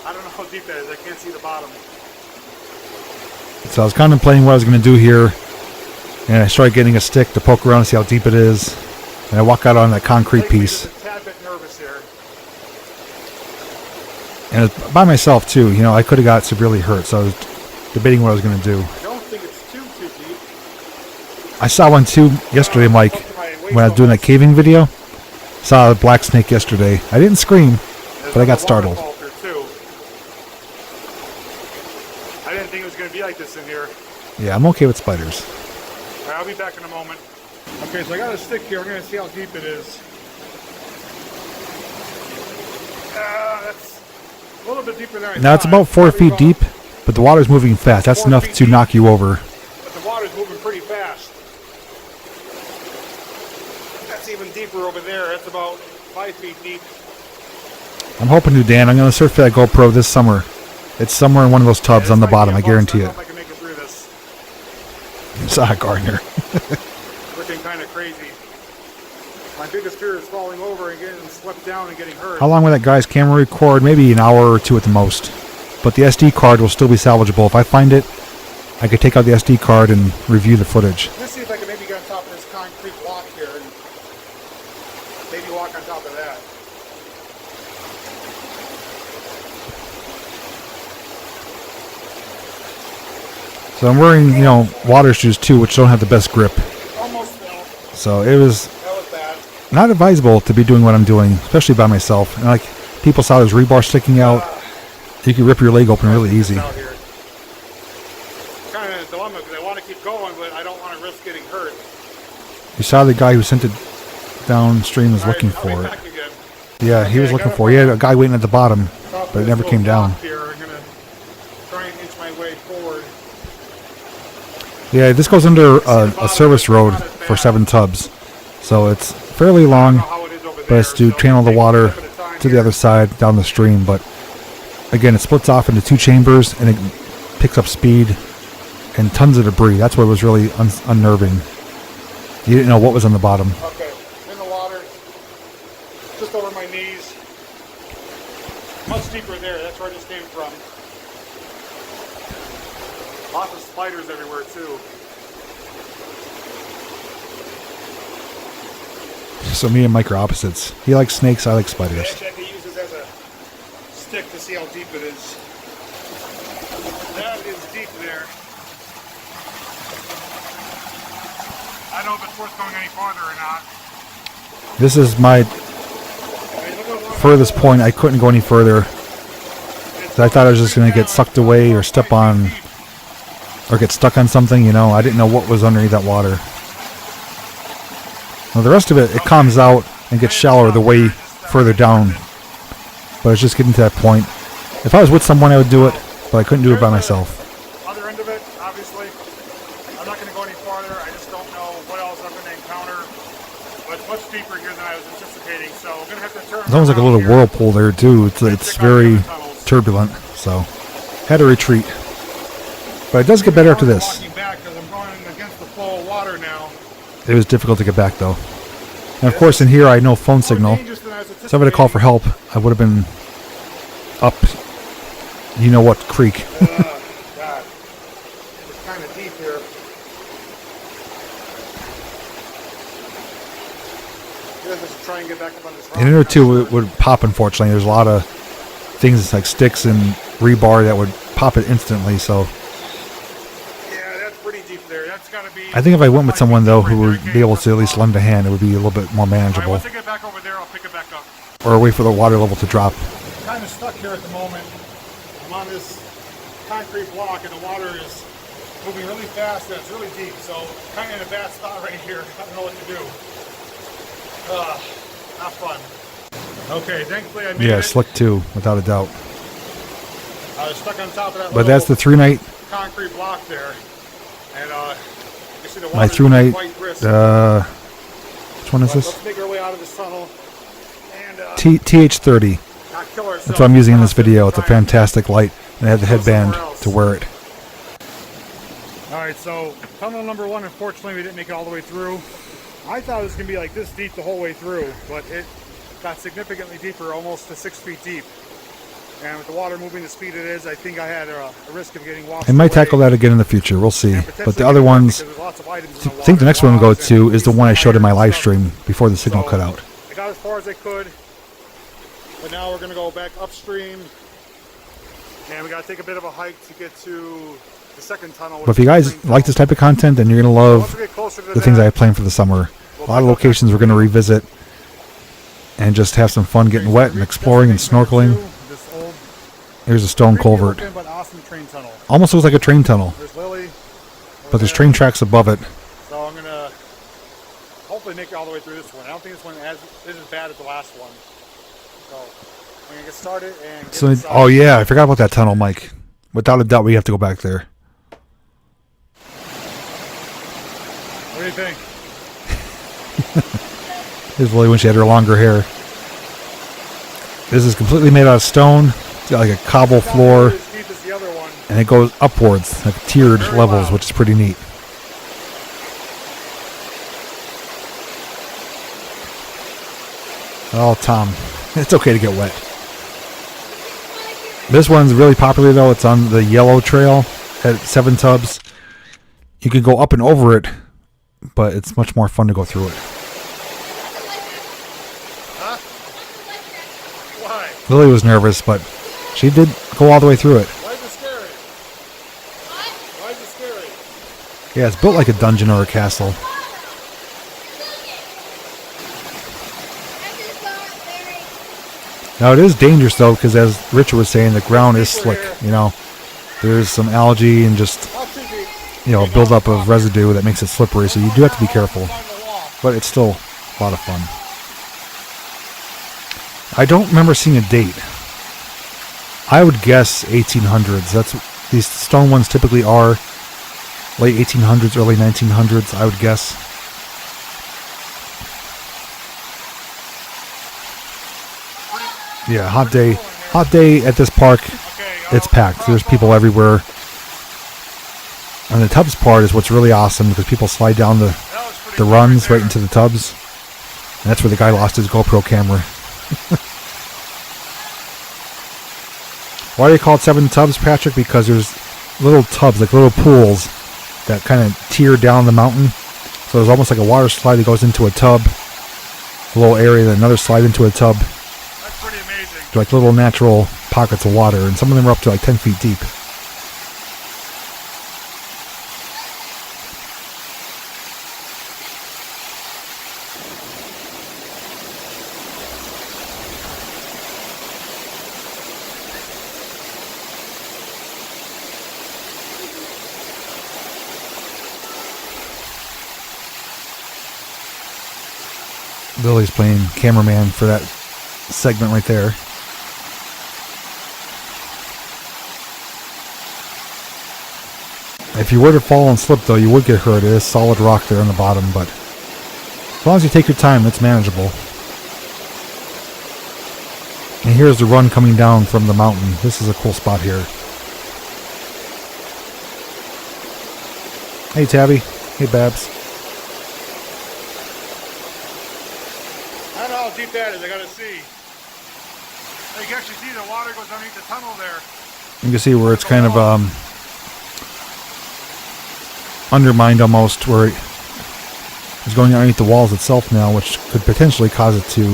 I don't know how deep that is. I can't see the bottom. So I was contemplating what I was going to do here, and I started getting a stick to poke around and see how deep it is, and I walk out on that concrete piece. A tad bit nervous here. And it's by myself too, you know, I could have got severely hurt, so I was debating what I was going to do. I don't think it's too deep. I saw one too yesterday, Mike, when I was doing that caving video. Saw a black snake yesterday. I didn't scream, but I got startled. I didn't think it was going to be like this in here. Yeah, I'm okay with spiders. All right, I'll be back in a moment. Okay, so I got a stick here. We're going to see how deep it is. That's a little bit deeper than I thought. Now it's about 4 feet deep, but the water's moving fast. That's enough to knock you over. But the water's moving pretty fast. That's even deeper over there. That's about 5 feet deep. I'm hoping to, Dan. I'm going to surf that GoPro this summer. It's somewhere in one of those tubs on the bottom, I guarantee it. I don't know if I can make it through this. Saw a Gardner. Looking kind of crazy. My biggest fear is falling over and getting swept down and getting hurt. How long will that guy's camera record? Maybe an hour or two at the most. But the SD card will still be salvageable. If I find it, I could take out the SD card and review the footage. Let's see if I can maybe get on top of this concrete block here and maybe walk on top of that. So I'm wearing, you know, water shoes too, which don't have the best grip. Almost fell. So it was That was bad. not advisable to be doing what I'm doing, especially by myself. And like people saw there's rebar sticking out, you could rip your leg open really easy. Out here. Kind of in a dilemma because I want to keep going, but I don't want to risk getting hurt. You saw the guy who sent it downstream was looking All right, for I'll it. be back again. Yeah, he was looking for it. He had a guy waiting at the bottom, but it never came down. Here, I'm gonna try and inch my way forward. Yeah, this goes under a service road for Seven Tubs. So it's fairly long, but it's to channel the water to the other side down the stream. But again, it splits off into two chambers and it picks up speed and tons of debris. That's what was really unnerving. You didn't know what was on the bottom. Okay, in the water, just over my knees. Much deeper there, that's where I just came from. Lots of spiders everywhere too. So me and Mike are opposites. He likes snakes, I like spiders. Actually, I could use this as a stick to see how deep it is. That is deep there. I don't know if it's worth going any farther or not. This is my furthest point. I couldn't go any further. So I thought I was just going to get sucked away or step on or get stuck on something, you know. I didn't know what was underneath that water. Well, the rest of it calms out and gets shallower the way further down. But it's just getting to that point. If I was with someone, I would do it, but I couldn't do it by myself. Other end of it, obviously. I'm not going to go any farther. I just don't know what else I'm going to encounter. But it's much deeper here than I was anticipating. So we're going to have to turn. There's almost like a little whirlpool there too. It's very turbulent, so had to retreat. But it does get better after this. Walking back because I'm going against the flow of water now. It was difficult to get back though. And of course, in here I had no phone signal, so if I had to call for help, I would have been up, you know what, creek. God, it's kind of deep here. Just try and get back up on this rock. In here too, it would pop. Unfortunately, there's a lot of things like sticks and rebar that would pop it instantly. So Yeah, that's pretty deep there. That's got to be. I think if I went with someone though who would be able to at least lend a hand, it would be a little bit more All right, manageable. once I get back over there, I'll pick it back up. Or wait for the water level to drop. I'm kind of stuck here at the moment. I'm on this concrete block, and the water is moving really fast, and it's really deep. So kind of in a bad spot right here. I don't know what to do. Not fun. Okay, thankfully I made Yeah, it. slick too, without a doubt. I was stuck on top of that. But that's the little 3-night. concrete block there, and you see the My water's 3-night. quite brisk. Which one is this? Let's make our way out of this tunnel. And TH30. not kill ourselves. That's what I'm using in this video. It's a fantastic light, and I have the headband to wear it. All right, so tunnel number 1. Unfortunately, we didn't make it all the way through. I thought it was gonna be like this deep the whole way through, but it got significantly deeper, almost to 6 feet deep. And with the water moving the speed it is, I think I had a risk of getting washed I might away. tackle that again in the future. We'll see. And But the potentially other get hurt ones, because there's lots of items in I the water, think the next one we'll go logs to and is the one I showed in my fire live and stuff. stream before the signal So, cut out. I got as far as I could, but now we're gonna go back upstream, and we gotta take a bit of a hike to get to the second tunnel. But if you guys like this type of content, then you're going to Once love we get closer to the things I that, have planned for the summer. A lot of locations we're going to revisit and just have some fun getting wet and exploring and snorkeling. This old, Here's a stone creepy culvert. looking but awesome train tunnel. Almost looks like a train tunnel, There's Lily, but there's train tracks above it. so I'm gonna hopefully make it all the way through this one. I don't think this one is as bad as the last one. So I'm gonna get started and get So, inside. oh yeah, I forgot about that tunnel, Mike. Without a doubt, we have to go back there. What do you think? Here's Lily when she had her longer hair. This is completely made out of stone. It's got like a cobble floor, Not as deep as the other one. and it goes upwards, like tiered Very levels, loud. which is pretty neat. Oh, Tom, it's okay to get wet. This one's really popular though. It's on the yellow trail at 7 Tubs. You can go up and over it, but it's much more fun to go through it. Huh? Why? Lily was nervous, but she did go all the way through it. Why is it scary? Why is it scary? Yeah, it's built like a dungeon or a castle. Now it is dangerous though, because as Richard was saying, the ground is slick. You know, there's some algae and just, How too deep? you know, buildup of residue that makes it slippery. So you do have to be careful, Find the wall. but it's still a lot of fun. I don't remember seeing a date. I would guess 1800s. That's these stone ones typically are late 1800s, early 1900s. I would guess. Yeah, hot day. Hot day at this park. Okay, It's packed. There's people everywhere. And the tubs part is what's really awesome because people slide down the that was pretty cool runs there. right into the tubs. And that's where the guy lost his GoPro camera. Why do they call it 7 Tubs, Patrick? Because there's little tubs, like little pools, that kind of tear down the mountain. So there's almost like a water slide that goes into a tub, a little area, then another slide into a tub. That's pretty amazing. They're like little natural pockets of water, and some of them are up to like 10 feet deep. Lily's playing cameraman for that segment right there. If you were to fall and slip, though, you would get hurt. It is solid rock there on the bottom, but as long as you take your time, it's manageable. And here's the run coming down from the mountain. This is a cool spot here. Hey, Tabby. Hey, Babs. how deep that is. I gotta see. You can actually see the water goes underneath the tunnel there. You can see where it's kind of undermined almost, where it's going underneath the walls itself now, which could potentially cause it to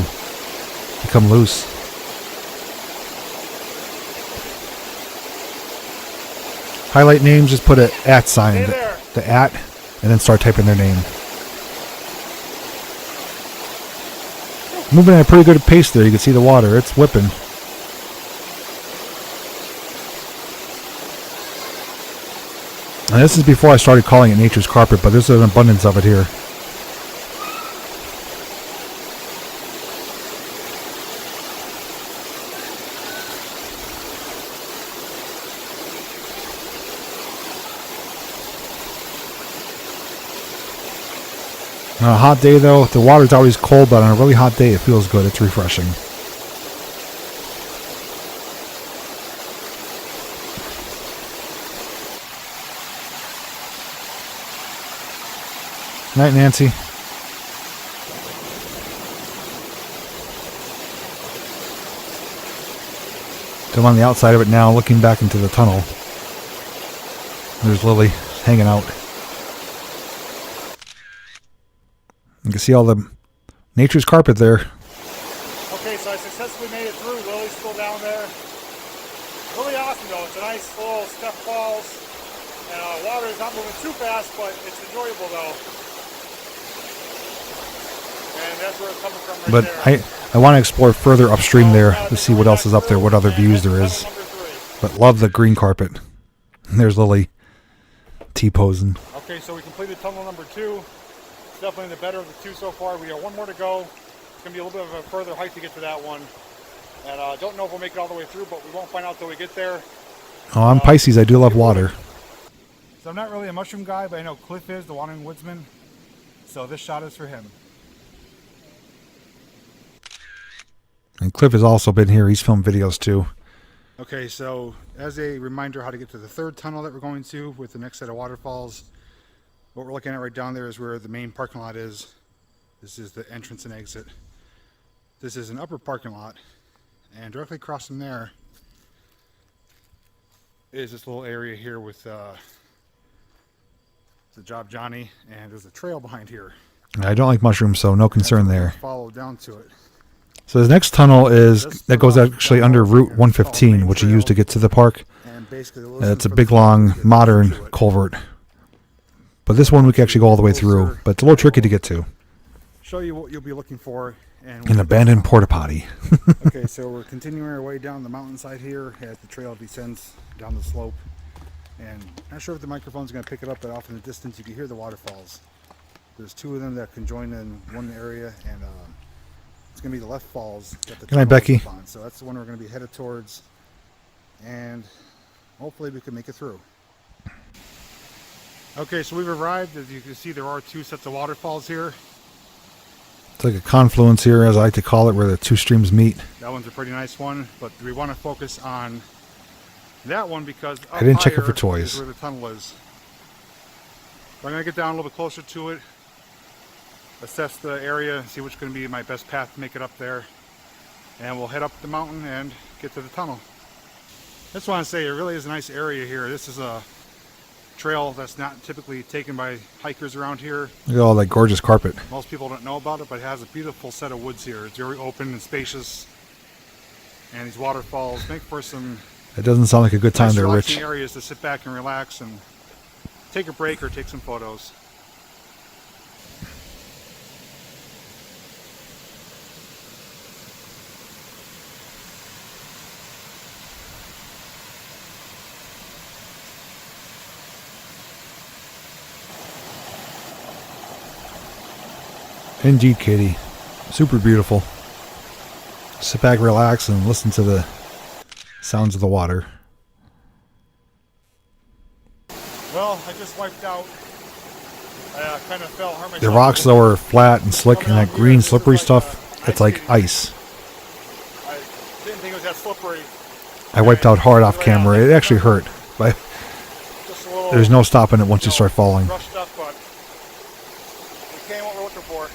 become loose. Highlight names, just put an @ sign, the @ and then start typing their name. Moving at a pretty good pace there. You can see the water. It's whipping. And this is before I started calling it nature's carpet, but there's an abundance of it here. On a hot day, though, the water's always cold, but on a really hot day, it feels good. It's refreshing. Night, Nancy. I'm on the outside of it now, looking back into the tunnel. There's Lily hanging out. You can see all the nature's carpet there. Okay, so I successfully made it through. Lily's still down there. Really awesome though. It's a nice little step falls. And water is not moving too fast, but it's enjoyable though. And that's where it's coming from right there. I want to explore further upstream there to see what else is up there, what other views there is. But love the green carpet. There's Lily T-posing. Okay, so we completed tunnel number 2. It's definitely the better of the 2 so far. We got one more to go. It's going to be a little bit of a further hike to get to that one. And I don't know if we'll make it all the way through, but we won't find out till we get there. Oh, I'm Pisces. I do love water. So I'm not really a mushroom guy, but I know Cliff is, the wandering woodsman. So this shot is for him. And Cliff has also been here. He's filmed videos too. Okay, so as a reminder how to get to the 3rd tunnel that we're going to with the next set of waterfalls, what we're looking at right down there is where the main parking lot is. This is the entrance and exit. This is an upper parking lot, and directly across from there is this little area here with the Job Johnny, and there's a trail behind here. I don't like mushrooms, so no concern there. Follow down to it. So the next tunnel that goes actually under Route 115, which you use to get to the park. It's a big, long, modern culvert. But this one we can actually go all the way through, but it's a little tricky to get to. Show you what you'll be looking for. An abandoned porta potty. Okay, so we're continuing our way down the mountainside here as the trail descends down the slope. And I'm not sure if the microphone's going to pick it up, but off in the distance you can hear the waterfalls. There's 2 of them that can join in one area, and it's going to be the left falls. Good night, Becky. So that's the one we're going to be headed towards, and hopefully we can make it through. Okay, so we've arrived. As you can see, there are 2 sets of waterfalls here. It's like a confluence here, as I like to call it, where the 2 streams meet. That one's a pretty nice one, but we want to focus on that one because I didn't check it for toys. Is where the tunnel is. So I'm going to get down a little bit closer to it, assess the area, see which is going to be my best path to make it up there, and we'll head up the mountain and get to the tunnel. I just want to say it really is a nice area here. This is a trail that's not typically taken by hikers around here. Look at all that gorgeous carpet. Most people don't know about it, but it has a beautiful set of woods here. It's very open and spacious, and these waterfalls make for some It doesn't sound like a good time there, Rich. areas to sit back and relax and take a break or take some photos. Indeed, Katie. Super beautiful. Sit back, relax, and listen to the sounds of the water. Well, I just wiped out. I kind of fell, hurt myself. The rocks, though, are flat and slick, and that green, slippery stuff, it's like ice. I didn't think it was that slippery. I wiped out hard off camera. It actually hurt, but there's no stopping it once you start falling. Rushed up, but we came what we're looking for.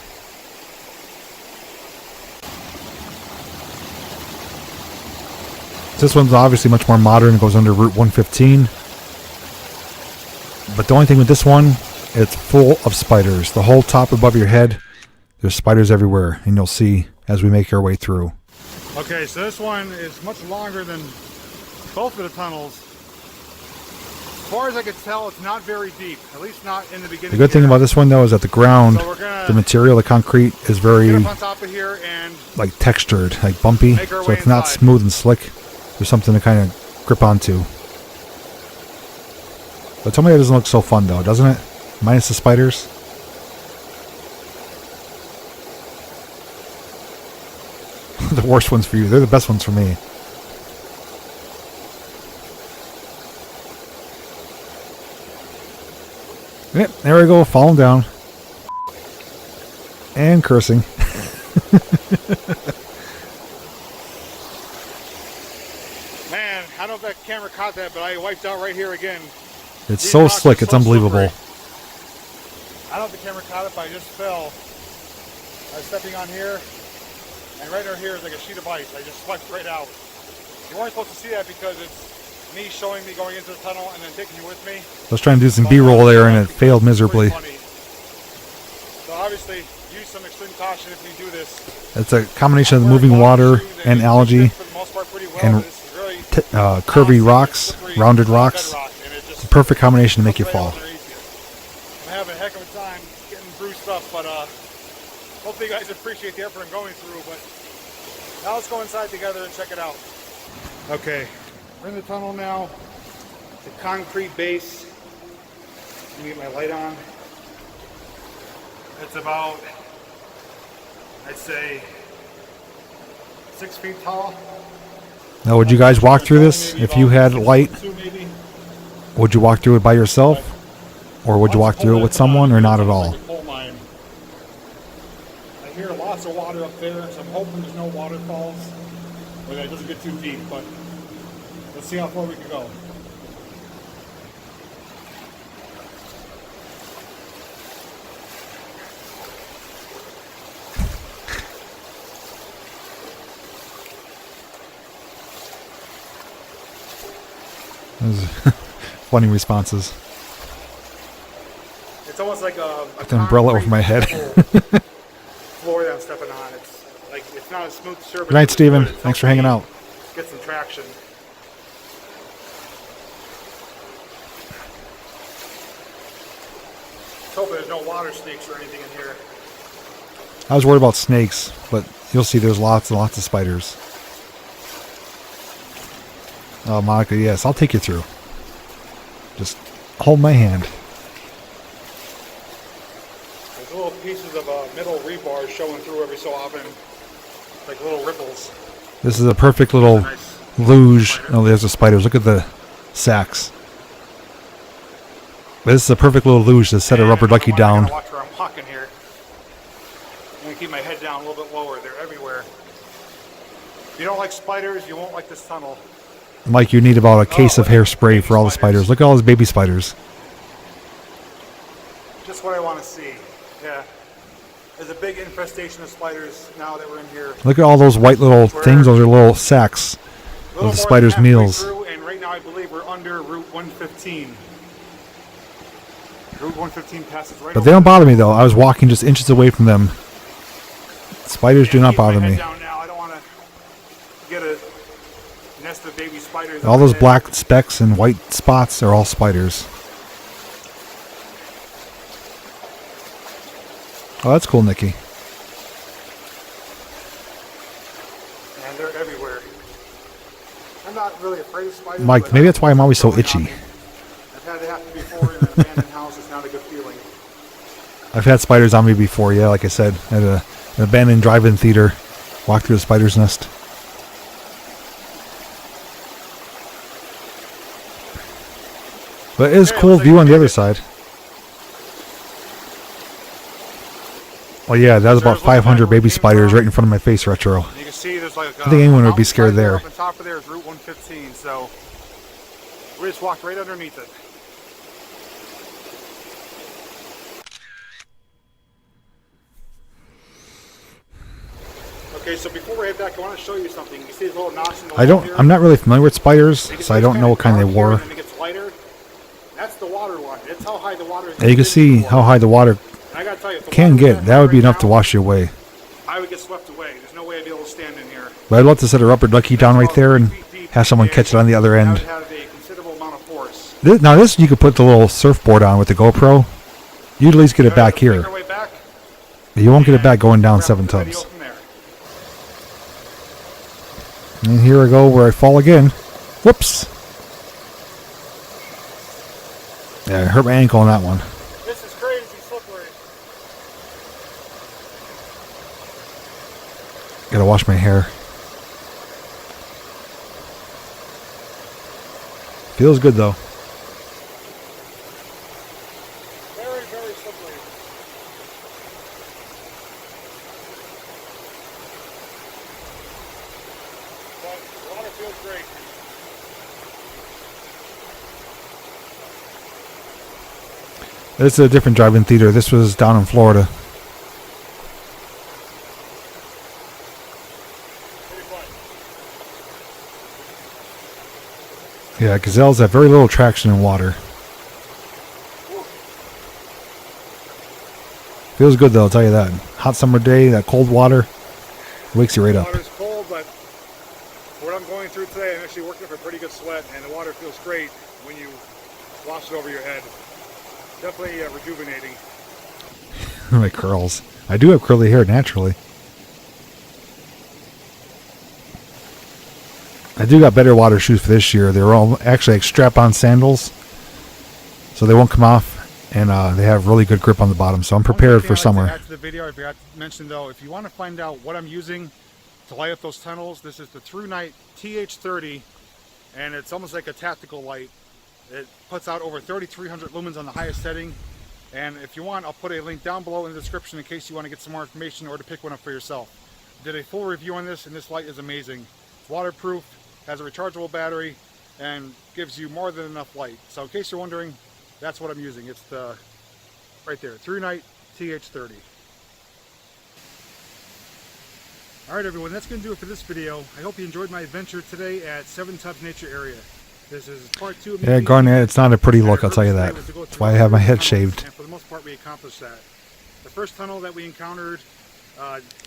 This one's obviously much more modern. It goes under Route 115. But the only thing with this one, it's full of spiders. The whole top above your head, there's spiders everywhere. And you'll see as we make our way through. Okay, so this one is much longer than both of the tunnels. As far as I could tell, it's not very deep, at least not in the beginning. The good thing about this one, though, is that the ground, So the material, the concrete, is very get up on top of here and like textured, like bumpy. Make our So way it's not inside. smooth and slick. There's something to kind of grip onto. But tell me that doesn't look so fun, though, doesn't it? Minus the spiders. The worst ones for you. They're the best ones for me. Yep, there we go, falling down. And cursing. man, I don't know if that camera caught that, but I wiped out right here again. It's These so rocks are slick, it's so unbelievable. slippery. I don't know if the camera caught it, but I just fell. I was stepping on here, and right over here is like a sheet of ice. I just swiped right out. You weren't supposed to see that because it's me showing me going into the tunnel and then taking you with me. I was trying to do some B-roll there and it failed miserably. Pretty funny. So obviously, use some extreme caution if you do this. It's a combination of the moving water and algae For the most part, pretty well, and but it's really curvy rocks, rounded rocks. bedrock, and it just It's a perfect combination to make you fall. I'm having a heck of a time getting through stuff, but hopefully you guys appreciate the effort I'm going through. But now let's go inside together and check it out. Okay, we're in the tunnel now. It's a concrete base. Let me get my light on. It's about, I'd say, 6 feet tall. Now, would you guys walk through this if you had light? Maybe. Would you walk through it by yourself? Or would you walk through it with someone or not at all? I hear lots of water up there, so I'm hoping there's no waterfalls or that it doesn't get too deep, but let's see how far we can go. Those funny responses. It's almost like a An umbrella over my head. floor that I'm stepping on. It's like it's not a smooth surface. Good night, Steven. It's Thanks for hanging out. Get some traction. Let's hope there's no water snakes or anything in here. I was worried about snakes, but you'll see there's lots and lots of spiders. Oh, Monica, yes, I'll take you through. Just hold my hand. There's little pieces of metal rebar showing through every so often, like little ripples. This is a perfect little Nice. luge. Oh, there's the spiders. Look at the sacks. But this is a perfect little luge to set a rubber ducky I down. gotta watch where I'm walking here. I'm gonna keep my head down a little bit lower. They're everywhere. If you don't like spiders, you won't like this tunnel. Mike, you need about a case of hairspray for all the spiders. Look at all those baby spiders. Just what I want to see. Yeah. There's a big infestation of spiders now that we're in here. Look at all those white little things. Those are little sacks A little of the more spiders' than halfway meals. through, and right now I believe we're under Route 115. Route 115 passes right But they don't bother me, though. I was walking just inches away from them. Spiders do not bother me. Down now. I don't want to get a nest of baby spiders. All those black specks and white spots are all spiders. Oh, that's cool, Nikki. And they're everywhere. I'm not really afraid of spiders. Mike, but maybe that's why I'm always so itchy. I've had it happen before in an abandoned house. It's not a good feeling. I've had spiders on me before, yeah, like I said. At an abandoned drive-in theater. Walked through a spider's nest. But it is Hey, cool looks like view we on the made other it. side. Well, yeah, that was about 500 baby spiders right in front of my face, Retro. You can see there's like I think anyone would be scared there. Up on top of there is Route 115, so we just walked right underneath it. Okay, so before we head back, I want to show you something. You see these little notches in the I wall don't. here? I'm not really familiar with spiders, It gets so I don't know what kind they dark here, were. and then it gets lighter. That's the water line. That's how high the water is. Yeah, you can see how high the water And I gotta tell you, if the can water was get. That would be right enough to now, wash you away. I would get swept away. There's no way I'd be able to stand in here. But I'd love to set a rubber ducky down right there and have someone catch it on the other That end. would have a considerable amount of force. Now this you could put the little surfboard on with the GoPro. You'd at least get it back Make here. our way back, You won't get it back going down wrap up 7 the video tubs. from there. And here I go where I fall again. Whoops. Yeah, I hurt my ankle on that one. This is crazy slippery. Gotta wash my hair. Feels good though. Very, very slippery. But the water feels great. This is a different drive-in theater. This was down in Florida. Pretty fun. Yeah, gazelles have very little traction in water. Feels good though, I'll tell you that. Hot summer day, that cold water wakes you right The up. water's cold, but for what I'm going through today, I'm actually working up a pretty good sweat, and the water feels great when you wash it over your head. Definitely rejuvenating. My curls. I do have curly hair naturally. I do got better water shoes for this year. They're all actually like strap-on sandals, so they won't come off, and they have really good grip on the bottom. So I'm prepared for summer. Back to the video, I forgot to mention though, if you want to find out what I'm using to light up those tunnels, this is the Through Night TH30, and it's almost like a tactical light. It puts out over 3,300 lumens on the highest setting. And if you want, I'll put a link down below in the description in case you want to get some more information or to pick one up for yourself. Did a full review on this, and this light is amazing. It's waterproof, has a rechargeable battery, and gives you more than enough light. So in case you're wondering, that's what I'm using. It's the right there, Through Night TH30. Alright everyone, that's going to do it for this video. I hope you enjoyed my adventure today at 7 Tubs Nature Area. This is part 2 of me. Yeah, Garnet, it's not a pretty look, I'll tell you that. That's why I have my head shaved. And for the most part, we accomplished that. The first tunnel that we encountered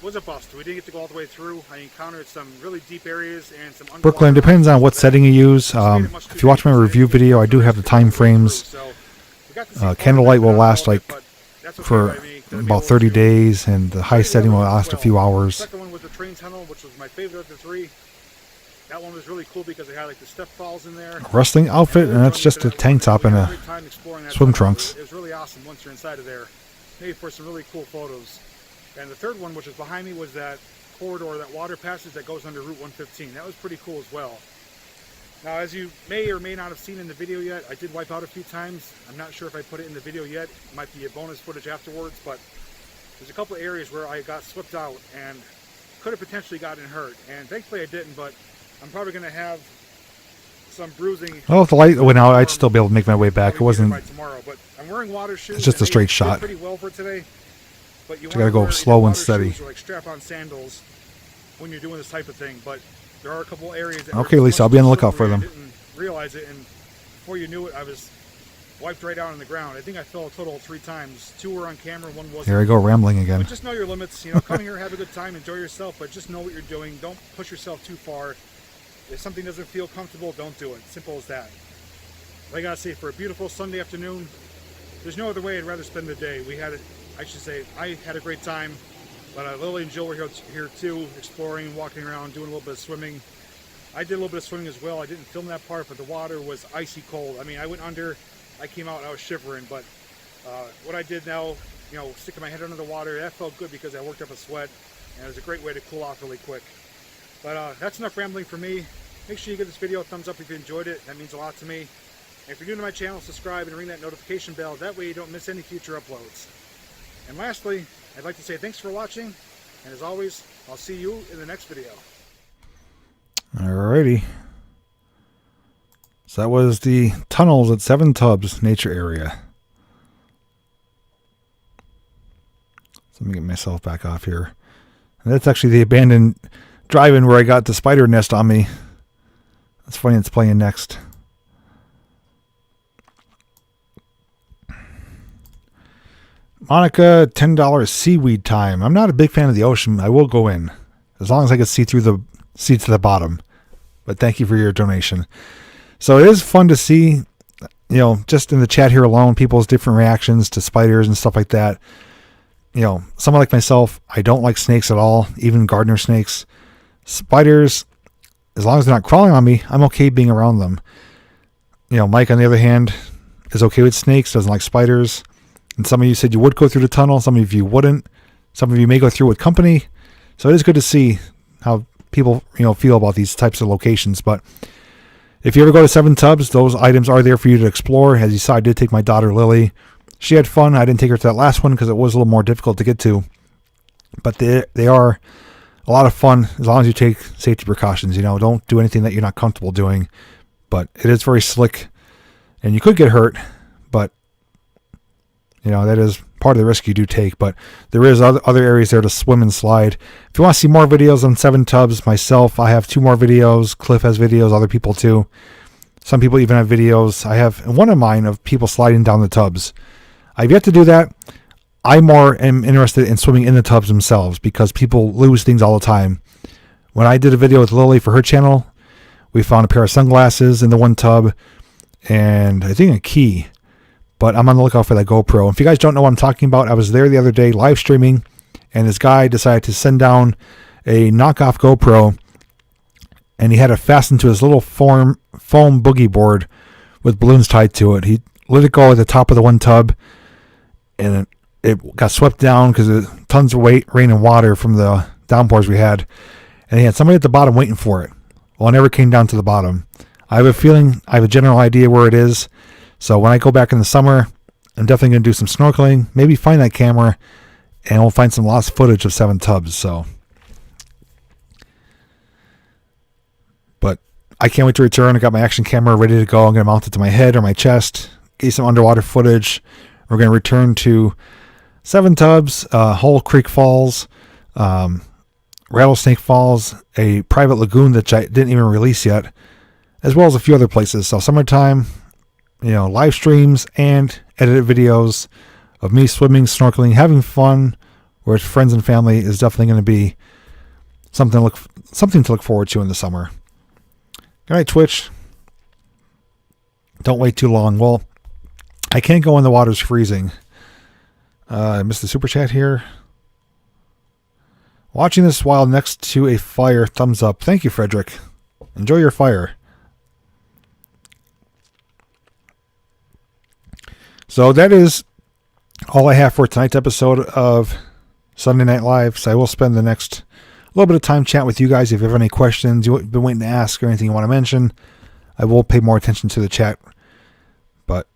was a bust. We didn't get to go all the way through. I encountered some really deep areas and some underwater. Brooklyn, depends on what setting you use. If you watch my review video, I do have the time frames. Candlelight will last like for about 30 days, and the high setting will last a few hours. The second one was the train tunnel, which was my favorite of the 3. That one was really cool because it had like the step falls in there. Wrestling outfit, and that's just a tank top and a swim trunks. It was really awesome once you're inside of there. Made for some really cool photos. And the third one, which is behind me, was that corridor, that water passage that goes under Route 115. That was pretty cool as well. Now, as you may or may not have seen in the video yet, I did wipe out a few times. I'm not sure if I put it in the video yet. It might be a bonus footage afterwards, but there's a couple of areas where I got slipped out and could have potentially gotten hurt. And thankfully I didn't, but I'm probably going to have some bruising. Well, if the light went out, I'd still be able to make my way back. It wasn't. By tomorrow, but I'm wearing water shoes. It's just a straight shot. Pretty well for today. But you gotta go slow and steady. Or like strap-on sandals when you're doing this type of thing. But there are a couple areas. That Okay, Lisa, I'll be on the lookout for them. I didn't realize it, and before you knew it, I was wiped right out on the ground. I think I fell a total of 3 times. 2 were on camera, 1 wasn't. Here I go rambling again. But just know your limits. You know, come here, have a good time, enjoy yourself, but just know what you're doing. Don't push yourself too far. If something doesn't feel comfortable, don't do it. Simple as that. I gotta say, for a beautiful Sunday afternoon, there's no other way I'd rather spend the day. I had a great time, but Lily and Jill were here too, exploring, walking around, doing a little bit of swimming. I did a little bit of swimming as well. I didn't film that part, but the water was icy cold. I mean, I went under, I came out, and I was shivering, but what I did now, you know, sticking my head under the water, that felt good because I worked up a sweat, and it was a great way to cool off really quick. But that's enough rambling for me. Make sure you give this video a thumbs up if you enjoyed it. That means a lot to me. And if you're new to my channel, subscribe and ring that notification bell. That way you don't miss any future uploads. And lastly, I'd like to say thanks for watching. And as always, I'll see you in the next video. Alrighty. So that was the tunnels at 7 Tubs Nature Area. So let me get myself back off here. And that's actually the abandoned drive-in where I got the spider nest on me. That's funny, it's playing next. Monica, $10 seaweed time. I'm not a big fan of the ocean. I will go in, as long as I can see through the seats to the bottom. But thank you for your donation. So it is fun to see, just in the chat here alone, people's different reactions to spiders and stuff like that. Someone like myself, I don't like snakes at all, even gardener snakes. Spiders, as long as they're not crawling on me, I'm okay being around them. Mike, on the other hand, is okay with snakes, doesn't like spiders. And some of you said you would go through the tunnel, some of you wouldn't. Some of you may go through with company. So it is good to see how people, feel about these types of locations. But if you ever go to Seven Tubs, those items are there for you to explore. As you saw, I did take my daughter Lily. She had fun. I didn't take her to that last one because it was a little more difficult to get to. But they are a lot of fun as long as you take safety precautions. Don't do anything that you're not comfortable doing. But it is very slick, and you could get hurt. But that is part of the risk you do take. But there is other areas there to swim and slide. If you want to see more videos on Seven Tubs, myself, I have 2 more videos. Cliff has videos. Other people too. Some people even have videos. I have one of mine of people sliding down the tubs. I've yet to do that. I more am interested in swimming in the tubs themselves because people lose things all the time. When I did a video with Lily for her channel, we found a pair of sunglasses in the one tub and I think a key. But I'm on the lookout for that GoPro. If you guys don't know what I'm talking about, I was there the other day live streaming and this guy decided to send down a knockoff GoPro and he had it fastened to his little foam boogie board with balloons tied to it. He let it go at the top of the one tub and it got swept down because of tons of rain and water from the downpours we had. And he had somebody at the bottom waiting for it. Well, it never came down to the bottom. I have a feeling, I have a general idea where it is. So when I go back in the summer, I'm definitely going to do some snorkeling, maybe find that camera, and we'll find some lost footage of Seven Tubs. So, but I can't wait to return. I got my action camera ready to go. I'm going to mount it to my head or my chest, get some underwater footage. We're going to return to Seven Tubs, Hole Creek Falls, Rattlesnake Falls, a private lagoon that I didn't even release yet, as well as a few other places. So summertime, live streams and edited videos of me swimming, snorkeling, having fun with friends and family is definitely going to be something to look forward to in the summer. Good night, Twitch. Don't wait too long. Well, I can't go when the water's freezing. I missed the super chat here. Watching this while next to a fire. Thumbs up. Thank you, Frederick. Enjoy your fire. So that is all I have for tonight's episode of Sunday Night Live. So I will spend the next little bit of time chatting with you guys. If you have any questions you've been waiting to ask or anything you want to mention, I will pay more attention to the chat. But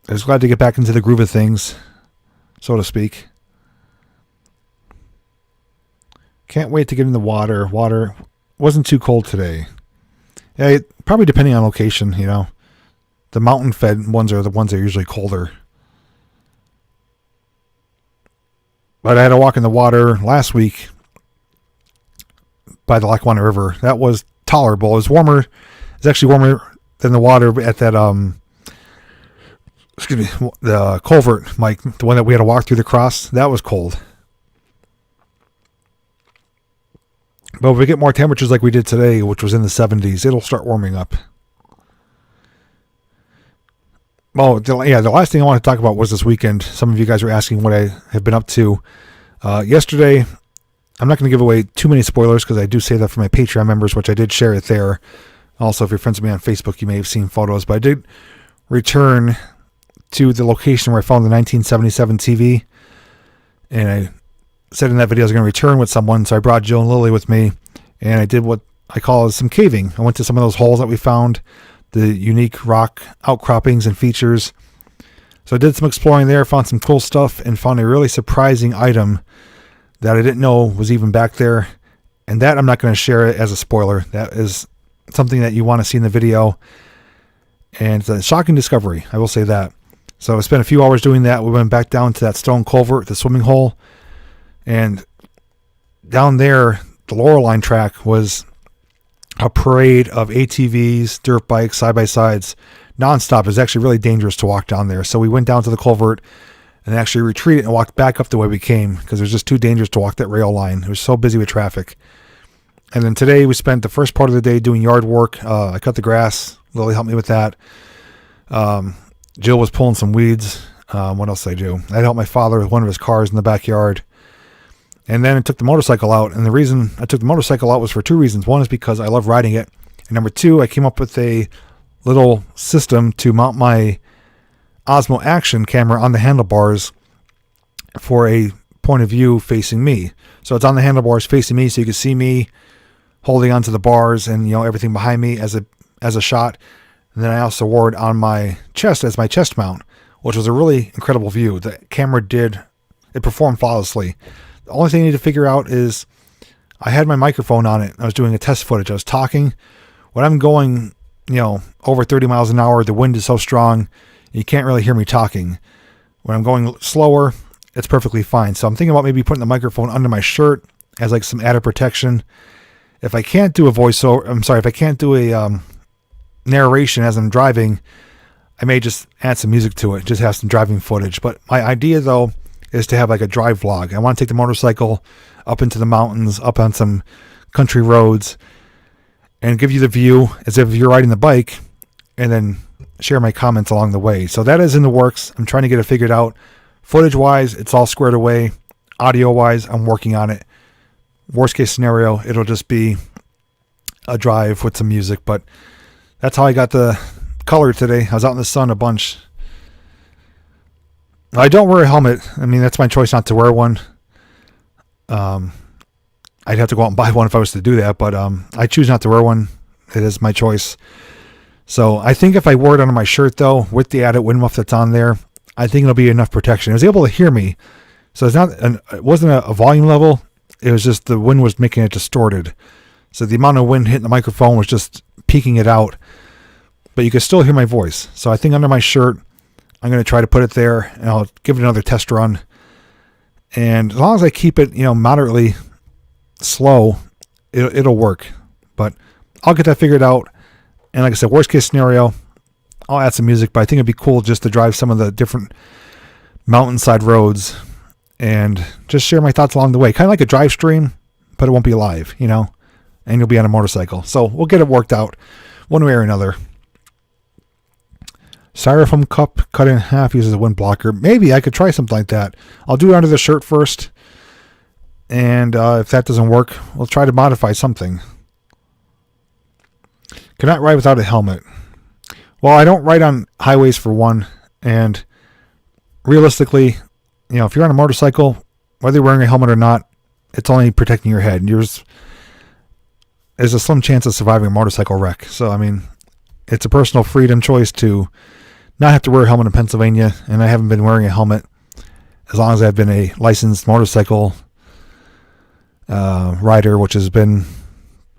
I was glad to get back into the groove of things, so to speak. Can't wait to get in the water. Water wasn't too cold today. Yeah, probably depending on location, The mountain-fed ones are the ones that are usually colder. But I had to walk in the water last week by the Lackawanna River. That was tolerable. It was warmer. It's actually warmer than the water at that, the culvert, Mike, the one that we had to walk through the cross. That was cold. But if we get more temperatures like we did today, which was in the 70s, it'll start warming up. Oh, the last thing I want to talk about was this weekend. Some of you guys were asking what I have been up to. Yesterday, I'm not going to give away too many spoilers because I do say that for my Patreon members, which I did share it there. Also, if you're friends with me on Facebook, you may have seen photos. But I did return to the location where I found the 1977 TV. And I said in that video I was going to return with someone, so I brought Jill and Lily with me. And I did what I call some caving. I went to some of those holes that we found, the unique rock outcroppings and features. So I did some exploring there, found some cool stuff, and found a really surprising item that I didn't know was even back there. And that I'm not going to share it as a spoiler. That is something that you want to see in the video. And it's a shocking discovery, I will say that. So I spent a few hours doing that. We went back down to that stone culvert, the swimming hole. And down there, the Loreline track was a parade of ATVs, dirt bikes, side-by-sides, nonstop. It was actually really dangerous to walk down there. So we went down to the culvert and actually retreated and walked back up the way we came because it was just too dangerous to walk that rail line. It was so busy with traffic. And then today we spent the first part of the day doing yard work. I cut the grass. Lily helped me with that. Jill was pulling some weeds. What else did I do? I helped my father with one of his cars in the backyard. And then I took the motorcycle out. And the reason I took the motorcycle out was for two reasons. One is because I love riding it. And number two, I came up with a little system to mount my Osmo Action camera on the handlebars for a point of view facing me. So it's on the handlebars facing me so you can see me holding onto the bars and, you know, everything behind me as a shot. And then I also wore it on my chest as my chest mount, which was a really incredible view. The camera it performed flawlessly. The only thing I need to figure out is I had my microphone on it. I was doing a test footage. I was talking. When I'm going, you know, over 30 miles an hour, the wind is so strong, you can't really hear me talking. When I'm going slower, it's perfectly fine. So I'm thinking about maybe putting the microphone under my shirt as like some added protection. If I can't do a voiceover, if I can't do a narration as I'm driving, I may just add some music to it, just have some driving footage. But my idea, though, is to have like a drive vlog. I want to take the motorcycle up into the mountains, up on some country roads, and give you the view as if you're riding the bike, and then share my comments along the way. So that is in the works. I'm trying to get it figured out. Footage-wise, it's all squared away. Audio-wise, I'm working on it. Worst case scenario, it'll just be a drive with some music, but that's how I got the color today. I was out in the sun a bunch. I don't wear a helmet. I mean, that's my choice not to wear one. I'd have to go out and buy one if I was to do that, but I choose not to wear one. It is my choice. So I think if I wore it under my shirt, though, with the added wind muff that's on there, I think it'll be enough protection. It was able to hear me, so it wasn't a volume level. It was just the wind was making it distorted. So the amount of wind hitting the microphone was just peaking it out, but you could still hear my voice. So I think under my shirt, I'm going to try to put it there, and I'll give it another test run. And as long as I keep it, you know, moderately slow, it'll work. But I'll get that figured out. And like I said, worst case scenario, I'll add some music, but I think it'd be cool just to drive some of the different mountainside roads and just share my thoughts along the way. Kind of like a drive stream, but it won't be live, you know, and you'll be on a motorcycle. So we'll get it worked out one way or another. Styrofoam cup cut in half uses a wind blocker. Maybe I could try something like that. I'll do it under the shirt first. And if that doesn't work, we'll try to modify something. Cannot ride without a helmet. Well, I don't ride on highways for one. And realistically, you know, if you're on a motorcycle, whether you're wearing a helmet or not, it's only protecting your head. There's a slim chance of surviving a motorcycle wreck. So, I mean, it's a personal freedom choice to not have to wear a helmet in Pennsylvania, and I haven't been wearing a helmet as long as I've been a licensed motorcycle rider, which has been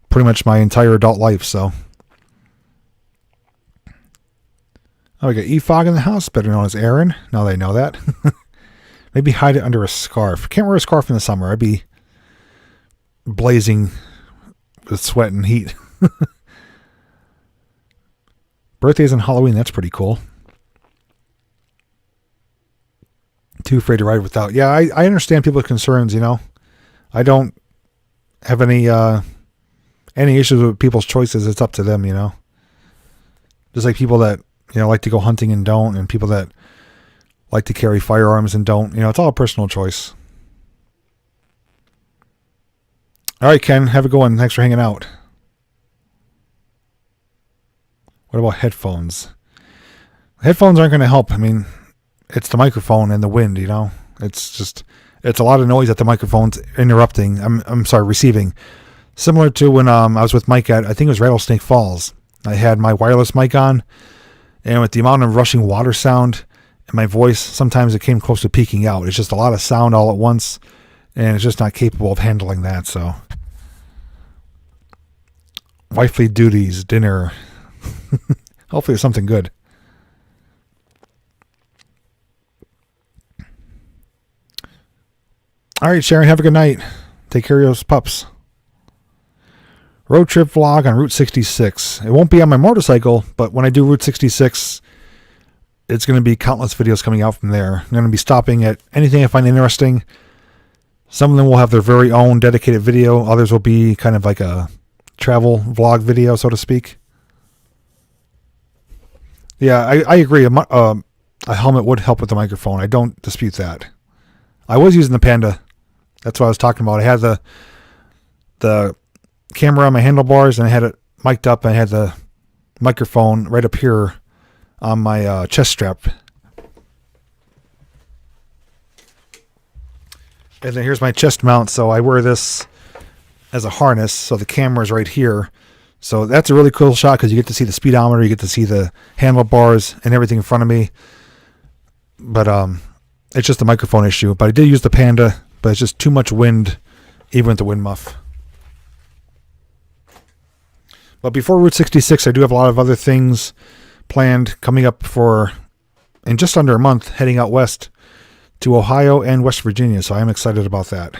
pretty much my entire adult life. So, oh, we got E-Fog in the house, better known as Aaron. Now they know that. Maybe hide it under a scarf. Can't wear a scarf in the summer. I'd be blazing with sweat and heat. Birthdays and Halloween, that's pretty cool. Too afraid to ride without. Yeah, I understand people's concerns, you know. I don't have any issues with people's choices. It's up to them, you know. Just like people that, you know, like to go hunting and don't, and people that like to carry firearms and don't. You know, it's all a personal choice. All right, Ken, have a good one. Thanks for hanging out. What about headphones? Headphones aren't going to help. I mean, it's the microphone and the wind, you know. It's a lot of noise that the microphone's interrupting. I'm sorry, receiving. Similar to when I was with Mike at, I think it was Rattlesnake Falls. I had my wireless mic on, and with the amount of rushing water sound and my voice, sometimes it came close to peaking out. It's just a lot of sound all at once, and it's just not capable of handling that. So, wifely duties, dinner. Hopefully it's something good. All right, Sharon, have a good night. Take care of those pups. Road trip vlog on Route 66. It won't be on my motorcycle, but when I do Route 66, it's going to be countless videos coming out from there. I'm going to be stopping at anything I find interesting. Some of them will have their very own dedicated video. Others will be kind of like a travel vlog video, so to speak. Yeah, I agree. A helmet would help with the microphone. I don't dispute that. I was using the Panda. That's what I was talking about. I had the camera on my handlebars, and I had it mic'd up, and I had the microphone right up here on my chest strap. And then here's my chest mount, so I wear this as a harness, so the camera is right here. So that's a really cool shot because you get to see the speedometer, you get to see the handlebars and everything in front of me. But it's just a microphone issue. But I did use the Panda, but it's just too much wind, even with the wind muff. But before Route 66, I do have a lot of other things planned coming up in just under a month, heading out west to Ohio and West Virginia. So I'm excited about that.